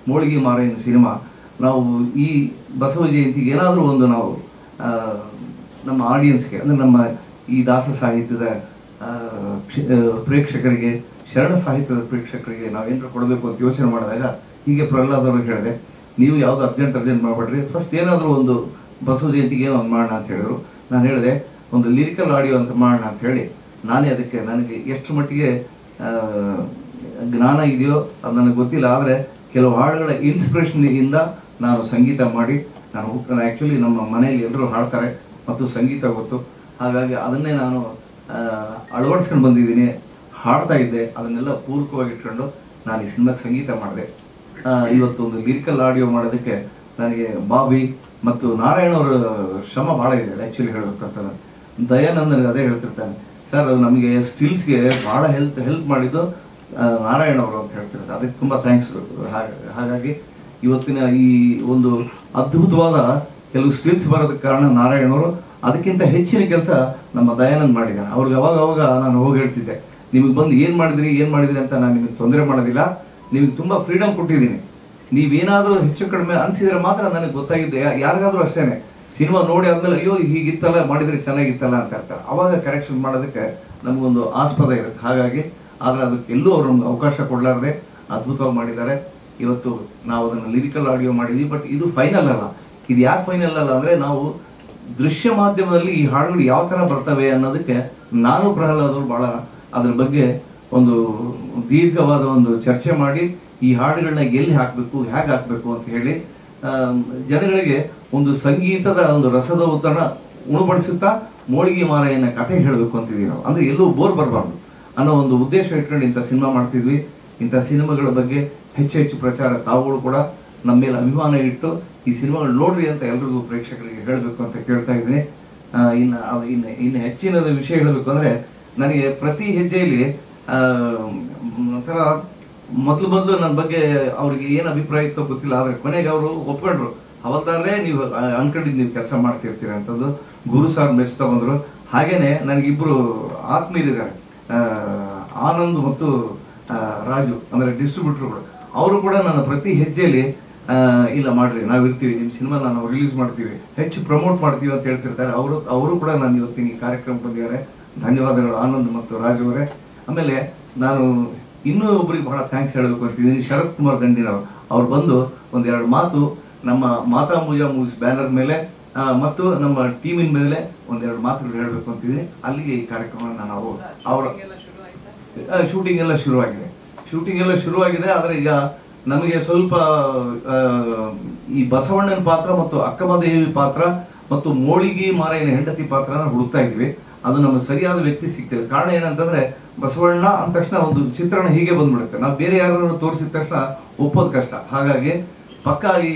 ಮೋಳಿಗೆ ಮಾರಾಯನ ಸಿನಿಮಾ. ನಾವು ಈ ಬಸವ ಜಯಂತಿಗೆ ಏನಾದರೂ ಒಂದು ನಾವು ನಮ್ಮ ಆಡಿಯನ್ಸ್ಗೆ, ಅಂದರೆ ನಮ್ಮ ಈ ದಾಸ ಸಾಹಿತ್ಯದ ಪ್ರೇಕ್ಷಕರಿಗೆ, ಶರಣ ಸಾಹಿತ್ಯದ ಪ್ರೇಕ್ಷಕರಿಗೆ ನಾವೇನಾರು ಕೊಡಬೇಕು ಅಂತ ಯೋಚನೆ ಮಾಡಿದಾಗ ಹೀಗೆ ಪ್ರಹ್ಲಾದವ್ರಿಗೆ ಹೇಳಿದೆ, ನೀವು ಯಾವುದು ಅರ್ಜೆಂಟ್ ಮಾಡಬೇಡ್ರಿ, ಫಸ್ಟ್ ಏನಾದರೂ ಒಂದು ಬಸವ ಜಯಂತಿಗೆ ಏನೋ ಒಂದು ಮಾಡೋಣ ಅಂತ ಹೇಳಿದ್ರು. ನಾನು ಹೇಳಿದೆ, ಒಂದು ಲಿರಿಕಲ್ ಆಡಿಯೋ ಅಂತ ಮಾಡೋಣ ಅಂತ ಹೇಳಿ ನಾನೇ ಅದಕ್ಕೆ ನನಗೆ ಎಷ್ಟು ಮಟ್ಟಿಗೆ ಜ್ಞಾನ ಇದೆಯೋ ಅದು ನನಗೆ ಗೊತ್ತಿಲ್ಲ, ಆದರೆ ಕೆಲವು ಹಾಡುಗಳ ಇನ್ಸ್ಪಿರೇಷನ್ನಿಂದ ನಾನು ಸಂಗೀತ ಮಾಡಿ ನಾನು ಆ್ಯಕ್ಚುಲಿ ನಮ್ಮ ಮನೆಯಲ್ಲಿ ಎಲ್ಲರೂ ಹಾಡ್ತಾರೆ ಮತ್ತು ಸಂಗೀತ ಗೊತ್ತು, ಹಾಗಾಗಿ ಅದನ್ನೇ ನಾನು ಅಳವಡಿಸ್ಕೊಂಡು ಬಂದಿದ್ದೀನಿ, ಹಾಡ್ತಾ ಇದ್ದೆ. ಅದನ್ನೆಲ್ಲ ಪೂರಕವಾಗಿ ಇಟ್ಕೊಂಡು ನಾನು ಈ ಸಿನಿಮಾಕ್ಕೆ ಸಂಗೀತ ಮಾಡಿದೆ. ಇವತ್ತು ಒಂದು ಲಿರಿಕಲ್ ಆಡಿಯೋ ಮಾಡೋದಕ್ಕೆ ನನಗೆ ಬಾಬಿ ಮತ್ತು ನಾರಾಯಣ ಅವರ ಶ್ರಮ ಭಾಳ ಇದೆ. ಆ್ಯಕ್ಚುಲಿ ಹೇಳಬೇಕಂತ ದಯಾನಂದನಿಗೆ ಅದೇ ಹೇಳ್ತಿರ್ತಾನೆ, ಸರ್ ನಮಗೆ ಸ್ಟಿಲ್ಸ್ಗೆ ಬಹಳ ಹೆಲ್ಪ್ ಮಾಡಿದ್ದು ನಾರಾಯಣ ಅವರು ಅಂತ ಹೇಳ್ತಿರ್ತಾರೆ, ಅದಕ್ಕೆ ತುಂಬ ಥ್ಯಾಂಕ್ಸ್. ಹಾಗಾಗಿ ಇವತ್ತಿನ ಈ ಒಂದು ಅದ್ಭುತವಾದ ಕೆಲವು ಸ್ಟಿಲ್ಸ್ ಬರೋದಕ್ಕೆ ಕಾರಣ ನಾರಾಯಣವರು. ಅದಕ್ಕಿಂತ ಹೆಚ್ಚಿನ ಕೆಲಸ ನಮ್ಮ ದಯಾನಂದ್ ಮಾಡಿದ್ದಾನೆ. ಅವ್ರಿಗೆ ಅವಾಗ ನಾನು ಹೋಗಿ ಹೇಳ್ತಿದ್ದೆ, ನಿಮಗೆ ಬಂದು ಏನು ಮಾಡಿದ್ರಿ ಅಂತ ನಾನು ನಿಮಗೆ ತೊಂದರೆ ಮಾಡೋದಿಲ್ಲ, ನಿಮಗೆ ತುಂಬ ಫ್ರೀಡಮ್ ಕೊಟ್ಟಿದ್ದೀನಿ, ನೀವೇನಾದರೂ ಹೆಚ್ಚು ಕಡಿಮೆ ಅನಿಸಿದ್ರೆ ಮಾತ್ರ ನನಗೆ ಗೊತ್ತಾಗಿದ್ದೆ. ಯಾರಿಗಾದ್ರೂ ಅಷ್ಟೇನೆ ಸಿನಿಮಾ ನೋಡಿ ಆದ್ಮೇಲೆ ಅಯ್ಯೋ ಹೀಗಿತ್ತಲ್ಲ ಮಾಡಿದ್ರೆ ಚೆನ್ನಾಗಿತ್ತಲ್ಲ ಅಂತ ಹೇಳ್ತಾರೆ. ಅವಾಗ ಕರೆಕ್ಷನ್ ಮಾಡೋದಕ್ಕೆ ನಮಗೊಂದು ಆಸ್ಪದ ಇರುತ್ತೆ. ಹಾಗಾಗಿ ಆದರೆ ಅದಕ್ಕೆ ಎಲ್ಲೂ ಅವರು ನಮ್ಗೆ ಅವಕಾಶ ಕೊಡಲಾರದೆ ಅದ್ಭುತವಾಗಿ ಮಾಡಿದ್ದಾರೆ. ಇವತ್ತು ನಾವು ಅದನ್ನು ಲಿರಿಕಲ್ ಆಡಿಯೋ ಮಾಡಿದ್ವಿ, ಬಟ್ ಇದು ಫೈನಲ್ ಅಲ್ಲ. ಇದು ಯಾಕೆ ಫೈನಲ್ ಅಲ್ಲ ಅಂದರೆ ನಾವು ದೃಶ್ಯ ಮಾಧ್ಯಮದಲ್ಲಿ ಈ ಹಾಡುಗಳು ಯಾವ ಥರ ಬರ್ತವೆ ಅನ್ನೋದಕ್ಕೆ ನಾನು ಪ್ರಹ್ಲಾದವರು ಭಾಳ ಅದ್ರ ಬಗ್ಗೆ ಒಂದು ದೀರ್ಘವಾದ ಒಂದು ಚರ್ಚೆ ಮಾಡಿ ಈ ಹಾಡುಗಳನ್ನ ಎಲ್ಲಿ ಹಾಕಬೇಕು, ಹೇಗೆ ಹಾಕಬೇಕು ಅಂತ ಹೇಳಿ ಜನಗಳಿಗೆ ಒಂದು ಸಂಗೀತದ ಒಂದು ರಸದ ಉತ್ತರಣ ಉಣಬಡಿಸುತ್ತಾ ಮೋಳಿಗೆ ಮಾರಾಯನ ಕಥೆ ಹೇಳಬೇಕು ಅಂತಿದ್ವಿ ನಾವು. ಅಂದ್ರೆ ಎಲ್ಲೂ ಬೋರ್ ಬರಬಾರ್ದು ಅನ್ನೋ ಒಂದು ಉದ್ದೇಶ ಇಟ್ಕೊಂಡು ಇಂಥ ಸಿನಿಮಾ ಮಾಡ್ತಿದ್ವಿ. ಇಂಥ ಸಿನಿಮಾಗಳ ಬಗ್ಗೆ ಹೆಚ್ಚು ಪ್ರಚಾರ ತಾವುಗಳು ಕೂಡ ನಮ್ಮ ಮೇಲೆ ಅಭಿಮಾನ ಇಟ್ಟು ಈ ಸಿನಿಮಾಗಳು ನೋಡ್ರಿ ಅಂತ ಎಲ್ರಿಗೂ ಪ್ರೇಕ್ಷಕರಿಗೆ ಹೇಳಬೇಕು ಅಂತ ಕೇಳ್ತಾ ಇದ್ದೀನಿ. ಇನ್ನು ಹೆಚ್ಚಿನ ವಿಷಯ ಹೇಳಬೇಕು ಅಂದ್ರೆ ನನಗೆ ಪ್ರತಿ ಹೆಜ್ಜೆಯಲ್ಲಿ ಒಂಥರ ಮೊದಲು ನನ್ನ ಬಗ್ಗೆ ಅವ್ರಿಗೆ ಏನು ಅಭಿಪ್ರಾಯ ಇತ್ತೋ ಗೊತ್ತಿಲ್ಲ, ಆದ್ರೆ ಕೊನೆಗೆ ಅವರು ಒಪ್ಕೊಂಡ್ರು. ಅವತ್ತಾರೇ ನೀವು ಅನ್ಕೊಂಡಿದ್ದು ನೀವು ಕೆಲಸ ಮಾಡ್ತಿರ್ತೀರ ಅಂತಂದು ಗುರು ಸಾರ್ ಮೆಚ್ತಾ ಬಂದ್ರು. ಹಾಗೇನೆ ನನಗಿಬ್ರು ಆತ್ಮೀಯರಿದ್ದಾರೆ, ಆನಂದ್ ಮತ್ತು ರಾಜು, ಅಂದ್ರೆ ಡಿಸ್ಟ್ರಿಬ್ಯೂಟರ್ಗಳು. ಅವರು ಕೂಡ ನನ್ನ ಪ್ರತಿ ಹೆಜ್ಜೆಯಲ್ಲಿ ಇಲ್ಲ ಮಾಡ್ರಿ, ನಾವು ಇರ್ತೀವಿ, ನಿಮ್ಮ ಸಿನಿಮಾ ನಾವು ರಿಲೀಸ್ ಮಾಡ್ತೀವಿ, ಹೆಚ್ಚು ಪ್ರಮೋಟ್ ಮಾಡ್ತೀವಿ ಅಂತ ಹೇಳ್ತಿರ್ತಾರೆ. ಅವರು ಕೂಡ ನಾನು ಇವತ್ತಿನ ಈ ಕಾರ್ಯಕ್ರಮ ಬಂದಿದ್ದಾರೆ. ಧನ್ಯವಾದಗಳು ಆನಂದ್ ಮತ್ತು ರಾಜು ಅವರೇ. ಆಮೇಲೆ ನಾನು ಇನ್ನೂ ಒಬ್ಬರಿಗೆ ಬಹಳ ಥ್ಯಾಂಕ್ಸ್ ಹೇಳಬೇಕು ಅಂತಿದ್ದೀನಿ, ಶರತ್ ಕುಮಾರ್ ಗಂಡಿನವರು. ಅವ್ರು ಬಂದು ಒಂದೆರಡು ಮಾತು ನಮ್ಮ ಮಾತಾ ಮೂಜಾ ಮೂವೀಸ್ ಬ್ಯಾನರ್ ಮೇಲೆ ಮತ್ತು ನಮ್ಮ ಟೀಮಿನ ಮೇಲೆ ಒಂದೆರಡು ಮಾತುಗಳು ಹೇಳಬೇಕು ಅಂತಿದ್ದೀನಿ. ಅಲ್ಲಿಗೆ ಈ ಕಾರ್ಯಕ್ರಮ ನಾವು ಅವರ ಶೂಟಿಂಗ್ ಎಲ್ಲ ಶುರುವಾಗಿದೆ. ಆದರೆ ಈಗ ನಮಗೆ ಸ್ವಲ್ಪ ಈ ಬಸವಣ್ಣನ ಪಾತ್ರ ಮತ್ತು ಅಕ್ಕಮದೇವಿ ಪಾತ್ರ ಮತ್ತು ಮೋಳಿಗೆ ಮಾರಾಯನ ಹೆಂಡತಿ ಪಾತ್ರನ ಹುಡುಕ್ತಾ ಇದ್ವಿ. ಅದು ನಮಗೆ ಸರಿಯಾದ ವ್ಯಕ್ತಿ ಸಿಗ್ತಿಲ್ಲ. ಕಾರಣ ಏನಂತಂದ್ರೆ ಬಸವಣ್ಣ ಅಂದ ತಕ್ಷಣ ಒಂದು ಚಿತ್ರಣ ಹೀಗೆ ಬಂದ್ಬಿಡುತ್ತೆ, ನಾವು ಬೇರೆ ಯಾರನ್ನು ತೋರಿಸಿದ ತಕ್ಷಣ ಒಪ್ಪೋದು ಕಷ್ಟ. ಹಾಗಾಗಿ ಪಕ್ಕ ಈ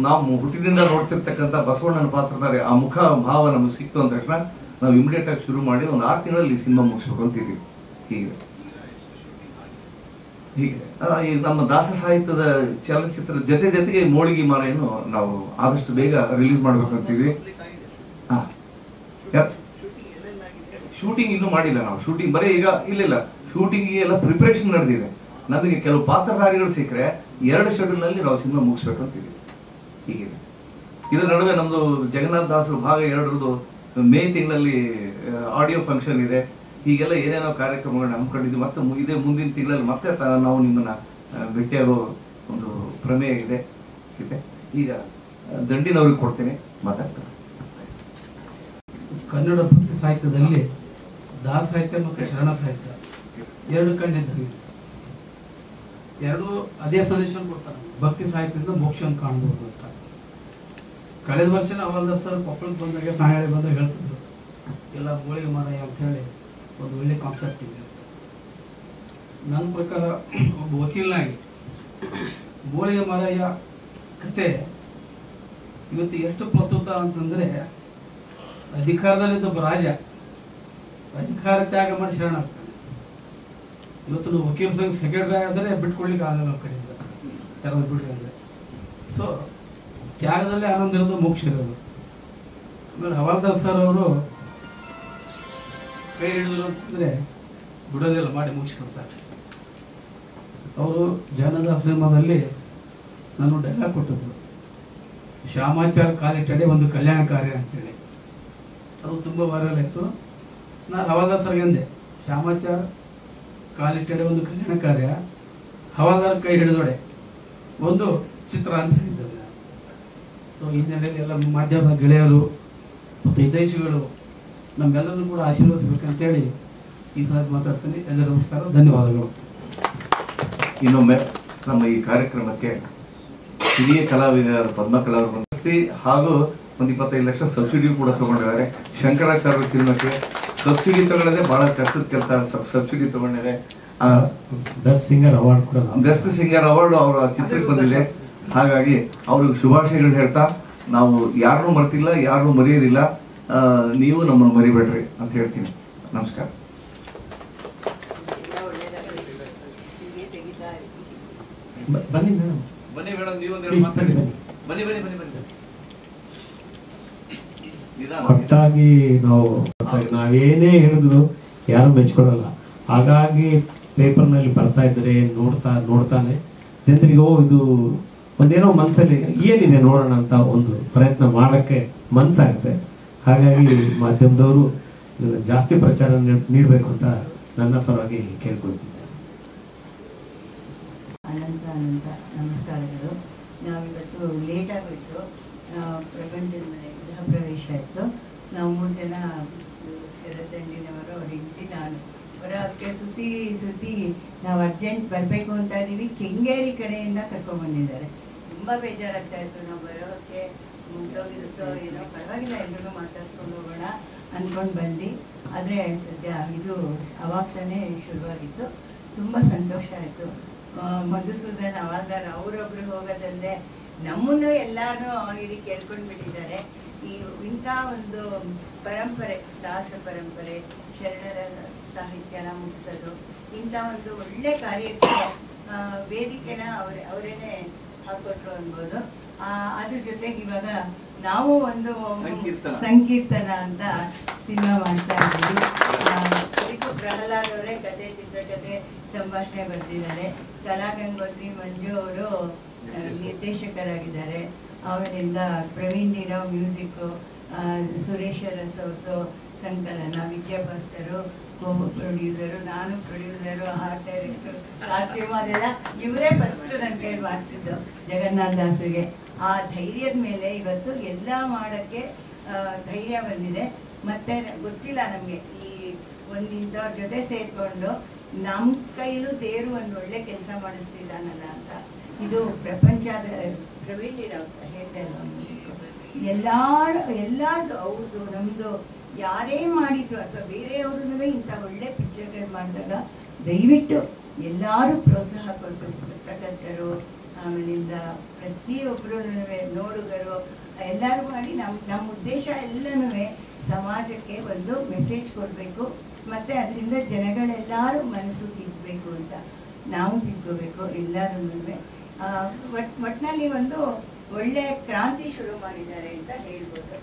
ನಾವು ಹುಟ್ಟಿದಿಂದ ನೋಡ್ತಿರ್ತಕ್ಕಂಥ ಬಸವಣ್ಣನ ಪಾತ್ರಧಾರೆ ಆ ಮುಖ ಭಾವ ನಮಗೆ ಸಿಕ್ತು ಅಂದ ತಕ್ಷಣ ನಾವು ಇಮಿಡಿಯೇಟ್ ಆಗಿ ಶುರು ಮಾಡಿ ಒಂದು 6 ತಿಂಗಳಲ್ಲಿ ಸಿನಿಮಾ ಮುಗಿಸ್ಬೇಕು ಅಂತಿದ್ದೀವಿ. ಹೀಗೆ ಈ ನಮ್ಮ ದಾಸ ಸಾಹಿತ್ಯದ ಚಲನಚಿತ್ರ ಜೊತೆಗೆ ಮೋಳಿಗೆ ಮಾರೆಯನ್ನು ನಾವು ಆದಷ್ಟು ಬೇಗ ರಿಲೀಸ್ ಮಾಡ್ಬೇಕಂತೀವಿ. ಶೂಟಿಂಗ್ ಇನ್ನೂ ಮಾಡಿಲ್ಲ ನಾವು. ಶೂಟಿಂಗ್ ಬರೀ ಈಗ ಇಲ್ಲ, ಶೂಟಿಂಗ್ ಎಲ್ಲ ಪ್ರಿಪರೇಷನ್ ನಡೆದಿದೆ. ನಮಗೆ ಕೆಲವು ಪಾತ್ರಧಾರಿಗಳು ಸಿಕ್ಕರೆ 2 ಶೆಡ್ಯೂಲ್ ನಲ್ಲಿ ನಾವು ಸಿನಿಮಾ ಮುಗಿಸ್ಬೇಕಂತೀವಿ. ಹೀಗಿದೆ. ಇದರ ನಡುವೆ ನಮ್ದು ಜಗನ್ನಾಥ ದಾಸರು ಭಾಗ 2 ಮೇ ತಿಂಗಳಲ್ಲಿ ಆಡಿಯೋ ಫಂಕ್ಷನ್ ಇದೆ. ಹೀಗೆಲ್ಲ ಏನೇನೋ ಕಾರ್ಯಕ್ರಮಗಳನ್ನ ಹಮ್ಮಿಕೊಂಡಿದ್ವಿ. ಮತ್ತೆ ಮುಂದಿನ ತಿಂಗಳಲ್ಲಿ ಮತ್ತೆ ನಾವು ನಿಮ್ಮನ್ನ ಭೇಟಿಯಾಗೋ ಒಂದು ಪ್ರಮೇಯ ಇದೆ. ಈಗ ದಂಡಿನವ್ರಿಗೆ ಕೊಡ್ತೀನಿ, ಮಾತಾಡ್ತಾರೆ. ಕನ್ನಡ ಭಕ್ತಿ ಸಾಹಿತ್ಯದಲ್ಲಿ ದಾಸ ಸಾಹಿತ್ಯ ಮತ್ತು ಶರಣ ಸಾಹಿತ್ಯ 2 ಕಂಡಿದ್ದೀವಿ. 2 ಅದೇ ಸಜೆಷನ್ ಕೊಡ್ತಾರೆ, ಭಕ್ತಿ ಸಾಹಿತ್ಯದಿಂದ ಮೋಕ್ಷವನ್ನು ಕಾಣಬಹುದು ಅಂತ. ಕಳೆದ ವರ್ಷ ಹವಾಲ್ದಾರ್ ಸರ್ ಕೊಪ್ಪಳಕ್ಕೆ ಬಂದಾಗ ಸಾಯಳಿ ಬಂದಾಗ ಹೇಳ್ತಿದ್ರು, ಎಲ್ಲ ಮೋಳಿಗೆ ಮಾರಾಯ ಅಂತ ಹೇಳಿ ಒಂದು ಒಳ್ಳೆ ಕಾನ್ಸೆಪ್ಟ್ ಇದೆ. ನನ್ನ ಪ್ರಕಾರ ಒಬ್ಬ ವಕೀಲನಾಗಿ ಮೋಳಿಗೆ ಮಾರಾಯ ಕತೆ ಇವತ್ತು ಎಷ್ಟು ಪ್ರಸ್ತುತ ಅಂತಂದ್ರೆ, ಅಧಿಕಾರದಲ್ಲಿದ್ದ ರಾಜ ಅಧಿಕಾರ ತ್ಯಾಗ ಮಾಡಿ ಶರಣ ಆಗ್ತಾನೆ. ಇವತ್ತು ನಾವು ವಕೀಲ ಸಂಘ ಸೆಕ್ರೆಟರಿ ಆದರೆ ಬಿಟ್ಕೊಡ್ಲಿಕ್ಕೆ ಆಗಲ್ಲ ನಮ್ಮ ಕಡೆಯಿಂದ, ಯಾರಾದ್ರು ಬಿಡ್ರಿ ಅಂದರೆ. ಸೊ ತ್ಯಾಗದಲ್ಲೇ ಆನಂದ ಇರೋದು, ಮೋಕ್ಷ ಇರೋದು. ಆಮೇಲೆ ಹವಾಲ್ದಾರ್ ಸರ್ ಅವರು ಕೈ ಹಿಡಿದ್ರು ಅಂತಂದ್ರೆ ಬಿಡೋದಿಲ್ಲ, ಮಾಡಿ ಮುಗಿಸ್ಕೊಡ್ತಾರೆ. ಅವರು ಜನದಾಸ ಸಿನಿಮಾದಲ್ಲಿ ನಾನು ಡೈಲಾಗ್ ಕೊಟ್ಟಿದ್ರು, ಶ್ಯಾಮಾಚಾರ ಕಾಲಿಟ್ಟಡೆ ಒಂದು ಕಲ್ಯಾಣ ಕಾರ್ಯ ಅಂತೇಳಿ. ಅದು ತುಂಬ ವೈರಲ್ ಆಯಿತು. ನಾನು ಹವಾಲ್ದಾರ್ ಸರ್ಗೆ ಅಂದೆ, ಶ್ಯಾಮಾಚಾರ ಕಾಲಿಟ್ಟಡೆ ಒಂದು ಕಲ್ಯಾಣ ಕಾರ್ಯ, ಹವಾಲ್ದಾರ್ ಕೈ ಹಿಡಿದೊಡೆ ಒಂದು ಚಿತ್ರ ಅಂತ ಹೇಳಿದ್ದಾರೆ. ಸೊ ಈ ನೆಲೆಯಲ್ಲಿ ಎಲ್ಲ ಮಾಧ್ಯಮದ ಗೆಳೆಯರು ಮತ್ತು ಹಿತೈಷಿಗಳು ನಮ್ಮೆಲ್ಲರೂ ಕೂಡ ಆಶೀರ್ವದಿಸಬೇಕಂತೇಳಿ ಈ ಸಾರಿ ಮಾತಾಡ್ತೀನಿ. ಎಲ್ಲರೂ ನಮಸ್ಕಾರ, ಧನ್ಯವಾದಗಳು. ಇನ್ನೊಮ್ಮೆ ನಮ್ಮ ಈ ಕಾರ್ಯಕ್ರಮಕ್ಕೆ ಹಿರಿಯ ಕಲಾವಿದರ ಪದ್ಮಕಲಾವರು ಬಂದಿಸಿ ಹಾಗೂ ಒಂದು 25 ಲಕ್ಷ ಸಬ್ಸಿಡಿ ಕೂಡ ತಗೊಂಡಿದ್ದಾರೆ. ಶಂಕರಾಚಾರ್ಯ ಸಿನಿಮಾಕ್ಕೆ ಸಬ್ಸಿಡಿ ತಗೊಳ್ಳೋದೇ ಬಹಳ ಕಷ್ಟದ ಕೆಲಸ. ಸಬ್ಸಿಡಿ ತಗೊಂಡಿದ್ದಾರೆ. ಬೆಸ್ಟ್ ಸಿಂಗರ್ ಅವಾರ್ಡ್ ಕೂಡ, ಬೆಸ್ಟ್ ಸಿಂಗರ್ ಅವಾರ್ಡ್ ಅವರ ಚಿತ್ರಕ್ಕೆ ಬಂದಿದೆ. ಹಾಗಾಗಿ ಅವ್ರಿಗೆ ಶುಭಾಶಯಗಳು ಹೇಳ್ತಾ, ನಾವು ಯಾರನ್ನೂ ಮರ್ತಿಲ್ಲ, ಯಾರನ್ನೂ ಮರೆಯೋದಿಲ್ಲ. ನೀವು ನಮ್ಮನ್ನು ಮರಿಬೇಡ್ರಿ ಅಂತ ಹೇಳ್ತೀನಿ. ನಮಸ್ಕಾರ. ಬನ್ನಿ ಮೇಡಮ್, ಬನ್ನಿ ಮೇಡಮ್, ನೀವು Please, ಬನ್ನಿ, ಬನ್ನಿ. ಬನ್ನಿ ಬನ್ನಿ ಬನ್ನಿ ಬನ್ನಿ. ಕೊಟ್ಟಾಗಿ ನಾವೇನೇ ಹೇಳಿದ್ರು ಯಾರು ಮೆಚ್ಕೊಡಲ್ಲ. ಹಾಗಾಗಿ ಪೇಪರ್ನಲ್ಲಿ ಬರ್ತಾ ಇದ್ರೆ ನೋಡ್ತಾನೆ ಜನರಿಗೆ ಇದು ಒಂದೇನೋ ಮನಸ್ಸಲ್ಲಿ ಏನಿದೆ ನೋಡೋಣ ಅಂತ ಒಂದು ಪ್ರಯತ್ನ ಮಾಡಕ್ಕೆ ಮನ್ಸಾಗುತ್ತೆ. ಹಾಗಾಗಿ ಮಾಧ್ಯಮದವರು ಇದನ್ನ ಜಾಸ್ತಿ ಪ್ರಚಾರ ನೀಡಬೇಕು ಅಂತ ನನ್ನ ಪರವಾಗಿ ಕೇಳ್ಕೊಳ್ತಿದ್ದೆ. ಅನಂತ ನಮಸ್ಕಾರಗಳು. ನಾವಿವತ್ತು ಲೇಟ್ ಆಗಿಬಿಟ್ಟು ಪ್ರಪಂಚದ ಮನೆ ಗೃಹ ಪ್ರವೇಶ ಇತ್ತು. ನಾವು 3 ಜನ ಶರದಂಡಿನವರು, ಅವ್ರ ಹೆಂಡತಿ, ನಾನು ಹೊರಕ್ಕೆ ಸುತ್ತಿ ನಾವು ಅರ್ಜೆಂಟ್ ಬರಬೇಕು ಅಂತ ಇದ್ದೀವಿ. ಕೆಂಗೇರಿ ಕಡೆಯಿಂದ ಕರ್ಕೊಂಡ್ಬಂದಿದ್ದಾರೆ. ತುಂಬ ಬೇಜಾರಾಗ್ತಾ ಇತ್ತು. ನಾವು ಬರೋಕ್ಕೆ ಮುಗ್ದೋಗಿರುತ್ತೋ ಏನೋ, ಪರವಾಗಿಲ್ಲ ಎಲ್ಲರೂ ಮಾತಾಡ್ಸ್ಕೊಂಡು ಹೋಗೋಣ ಅಂದ್ಕೊಂಡು ಬಂದು, ಆದರೆ ಸದ್ಯ ಇದು ಅವಾಗ ತಾನೇ ಶುರುವಾಗಿತ್ತು. ತುಂಬ ಸಂತೋಷ ಆಯಿತು. ಮಧುಸೂದನ್ ಹವಾಲ್ದಾರ್ ಅವರೊಬ್ರು ಹೋಗೋದಲ್ಲದೆ ನಮ್ಮನ್ನು ಎಲ್ಲರೂ ಇಲ್ಲಿ ಕೇಳ್ಕೊಂಡು ಬಿಟ್ಟಿದ್ದಾರೆ. ಇಂಥ ಒಂದು ಪರಂಪರೆ, ದಾಸ ಪರಂಪರೆ, ಶರಣರ ಸಾಹಿತ್ಯನ ಮುಗಿಸೋದು, ಇಂಥ ಒಂದು ಒಳ್ಳೆ ಕಾರ್ಯಕ್ಕೆ ವೇದಿಕೆನ ಅವರೇನೆ ಹಾಕೊಟ್ರು ಅನ್ಬೋದು. ಅದ್ರ ಜೊತೆಗೆ ಇವಾಗ ನಾವು ಒಂದು ಸಂಕೀರ್ತನ ಅಂತ ಸಿನಿಮಾ ಮಾಡ್ತಾ ಇದ್ದೀವಿ. ಅದಕ್ಕೂ ಪ್ರಹ್ಲಾದ್ ಅವರೇ ಕತೆ, ಚಿತ್ರಕಥೆ, ಸಂಭಾಷಣೆ ಬರೆದಿದ್ದಾರೆ. ಕಲಾಗಂಗೋತ್ರಿ ಮಂಜು ಅವರು ನಿರ್ದೇಶಕರಾಗಿದ್ದಾರೆ. ಅವರಿಂದ ಪ್ರವೀಣ್ ನೀರಾವ್ ಮ್ಯೂಸಿಕ್ಕು, ಸುರೇಶ್ ಅರಸ್ ಅವ್ರದ್ದು ಸಂಕಲನ, ವಿಜಯ ಭಾಸ್ಕರು ಪ್ರೊಡ್ಯೂಸರು, ನಾನು ಪ್ರೊಡ್ಯೂಸರು, ಆರ್ಟ್ ಡೈರೆಕ್ಟರ್, ಕಾಸ್ಟ್ಯೂಮ್, ಅದೆಲ್ಲ ಇವರೇ ಫಸ್ಟ್ ನನ್ನ ಕೈ ಮಾಡಿಸಿದ್ದು ಜಗನ್ನಾಥ ದಾಸರಿಗೆ. ಆ ಧೈರ್ಯದ ಮೇಲೆ ಇವತ್ತು ಎಲ್ಲ ಮಾಡೋಕ್ಕೆ ಧೈರ್ಯ ಬಂದಿದೆ. ಮತ್ತೆ ಗೊತ್ತಿಲ್ಲ ನಮಗೆ ಈ ಇಂಥವ್ರ ಜೊತೆ ಸೇರಿಕೊಂಡು ನಮ್ಮ ಕೈಲೂ ದೇವರು ಒಂದು ಒಳ್ಳೆ ಕೆಲಸ ಮಾಡಿಸ್ತಿದ್ದಾನಲ್ಲ ಅಂತ. ಇದು ಪ್ರಪಂಚದ ಪ್ರವೀಣ್ ಹೇಳ್ತಾ ಎಲ್ಲಾರ್ದು ಅವ್ರದ್ದು ನಮ್ಮದು ಯಾರೇ ಮಾಡಿದ್ರು ಅಥವಾ ಬೇರೆಯವ್ರೂ ಇಂಥ ಒಳ್ಳೆ ಪಿಕ್ಚರ್ಗಳು ಮಾಡಿದಾಗ ದಯವಿಟ್ಟು ಎಲ್ಲರೂ ಪ್ರೋತ್ಸಾಹ ಕೊಡಬೇಕು. ಪತ್ರಕರ್ತರು, ಆಮೇಲಿಂದ ಪ್ರತಿಯೊಬ್ಬರೂ ನೋಡುಗರು ಎಲ್ಲರೂ ಮಾಡಿ ನಮ್ಮ ಉದ್ದೇಶ ಎಲ್ಲನೂ ಸಮಾಜಕ್ಕೆ ಒಂದು ಮೆಸೇಜ್ ಕೊಡಬೇಕು. ಮತ್ತು ಅದರಿಂದ ಜನಗಳೆಲ್ಲರೂ ಮನಸ್ಸು ತಿದ್ದಬೇಕು ಅಂತ ನಾವು ತಿದ್ಕೋಬೇಕು ಎಲ್ಲರೂ. ಒಟ್ಟಿನಲ್ಲಿ ಒಂದು ಒಳ್ಳೆ ಕ್ರಾಂತಿ ಶುರು ಮಾಡಿದ್ದಾರೆ ಅಂತ ಹೇಳ್ಬೋದು.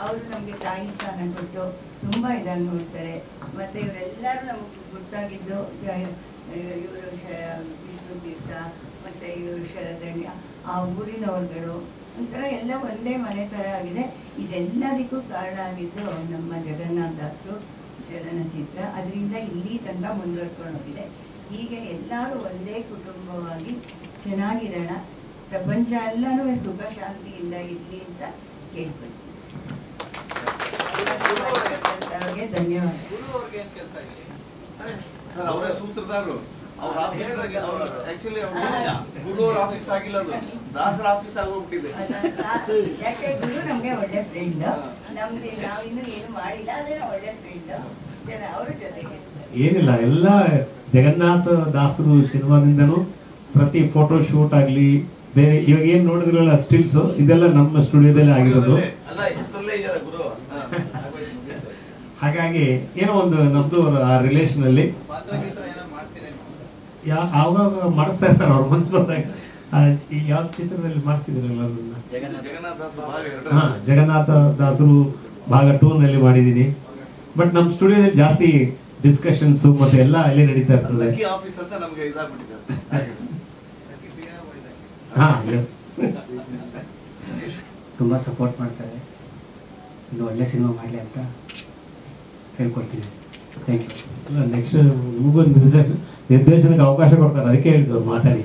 ಅವರು ನಮಗೆ ತಾಯಿ ಸ್ಥಾನ ಕೊಟ್ಟು ತುಂಬ ಇದನ್ನು ನೋಡ್ತಾರೆ. ಮತ್ತು ಇವರೆಲ್ಲರೂ ನಮಗೆ ಗೊತ್ತಾಗಿದ್ದು ಇವರು ವಿಷ್ಣು ತೀರ್ಥ ಮತ್ತು ಇವರು ಶರದಣ್ಯ, ಆ ಊರಿನವ್ರುಗಳು ಒಂಥರ ಎಲ್ಲ ಒಂದೇ ಮನೆ ಥರ ಆಗಿದೆ. ಇದೆಲ್ಲದಕ್ಕೂ ಕಾರಣ ಆಗಿದ್ದು ನಮ್ಮ ಜಗನ್ನಾಥ ದಾಸರು ಚಲನಚಿತ್ರ. ಅದರಿಂದ ಇಲ್ಲಿ ತನಕ ಮುಂದುವರ್ಕೊಂಡು ಹೋಗಿದೆ. ಹೀಗೆ ಎಲ್ಲರೂ ಒಂದೇ ಕುಟುಂಬವಾಗಿ ಚೆನ್ನಾಗಿರೋಣ, ಪ್ರಪಂಚ ಎಲ್ಲನೂ ಸುಖ ಶಾಂತಿಯಿಂದ ಇರಲಿ ಅಂತ ಕೇಳ್ಕೊಳ್ತೀನಿ. ಧನ್ಯವಾದ. ಅವರೇ ಸೂತ್ರಧಾರರು. ಅವ್ರ ಆಕ್ಚುಲಿ ಗುರು ಅವ್ರ ಆಫೀಸ್ ಆಗಿಲ್ಲ, ಅದು ದಾಸರ ಆಫೀಸ್ ಆಗೋಗ್ಬಿಟ್ಟಿದೆ. ಯಾಕೆ ಗುರು ನಮ್ಗೆ ಒಳ್ಳೆ ಫ್ರೆಂಡ್. ನಮ್ಗೆ ನಾವಿನ್ನೂ ಏನು ಮಾಡಿಲ್ಲ, ಅದೇ ಒಳ್ಳೆ ಫ್ರೆಂಡ್. ಅವ್ರ ಜೊತೆಗೆ ಏನಿಲ್ಲ, ಎಲ್ಲ ಜಗನ್ನಾಥ ದಾಸರು ಸಿನಿಮಾದಿಂದನೂ ಪ್ರತಿ ಫೋಟೋ ಶೂಟ್ ಆಗ್ಲಿ, ಬೇರೆ ಇವಾಗ ಏನ್ ನೋಡಿದ್ರಲ್ಲ ಸ್ಟಿಲ್ಸ್, ಇದೆಲ್ಲ ನಮ್ಮ ಸ್ಟುಡಿಯೋದಲ್ಲೇ ಆಗಿರೋದು. ಹಾಗಾಗಿ ಏನೋ ಒಂದು ನಮ್ದು ಆ ರಿಲೇಷನ್ ಅಲ್ಲಿ ಆವಾಗ ಮಾಡಿಸ್ತಾ ಇರ್ತಾರೆ ಅವ್ರ ಮನ್ಸು ಬಂದಾಗ. ಯಾವ ಚಿತ್ರದಲ್ಲಿ ಮಾಡಿಸಿದ್ರಲ್ಲ ಅದನ್ನ? ಜಗನ್ನಾಥ ದಾಸರು ಭಾಗ 2 ನಲ್ಲಿ ಮಾಡಿದೀನಿ. ಬಟ್ ನಮ್ಮ ಸ್ಟುಡಿಯೋದಲ್ಲಿ ಜಾಸ್ತಿ ಡಿಸ್ಕಷನ್ಸ್ ಮತ್ತೆ ಎಲ್ಲ ಅಲ್ಲೇ ನಡೀತಾ ಇರ್ತದೆ. ತುಂಬ ಸಪೋರ್ಟ್ ಮಾಡ್ತಾರೆ. ಒಂದು ಒಳ್ಳೆ ಸಿನಿಮಾ ಮಾಡಲಿ ಅಂತ ಹೇಳ್ಕೊಡ್ತೀನಿ. Thank you. ನೆಕ್ಸ್ಟ್ ನಿರ್ದೇಶನಕ್ಕೆ ಅವಕಾಶ ಕೊಡ್ತಾರೆ, ಅದಕ್ಕೆ ಹೇಳಿದ್ರು ಮಾತಾಡಿ.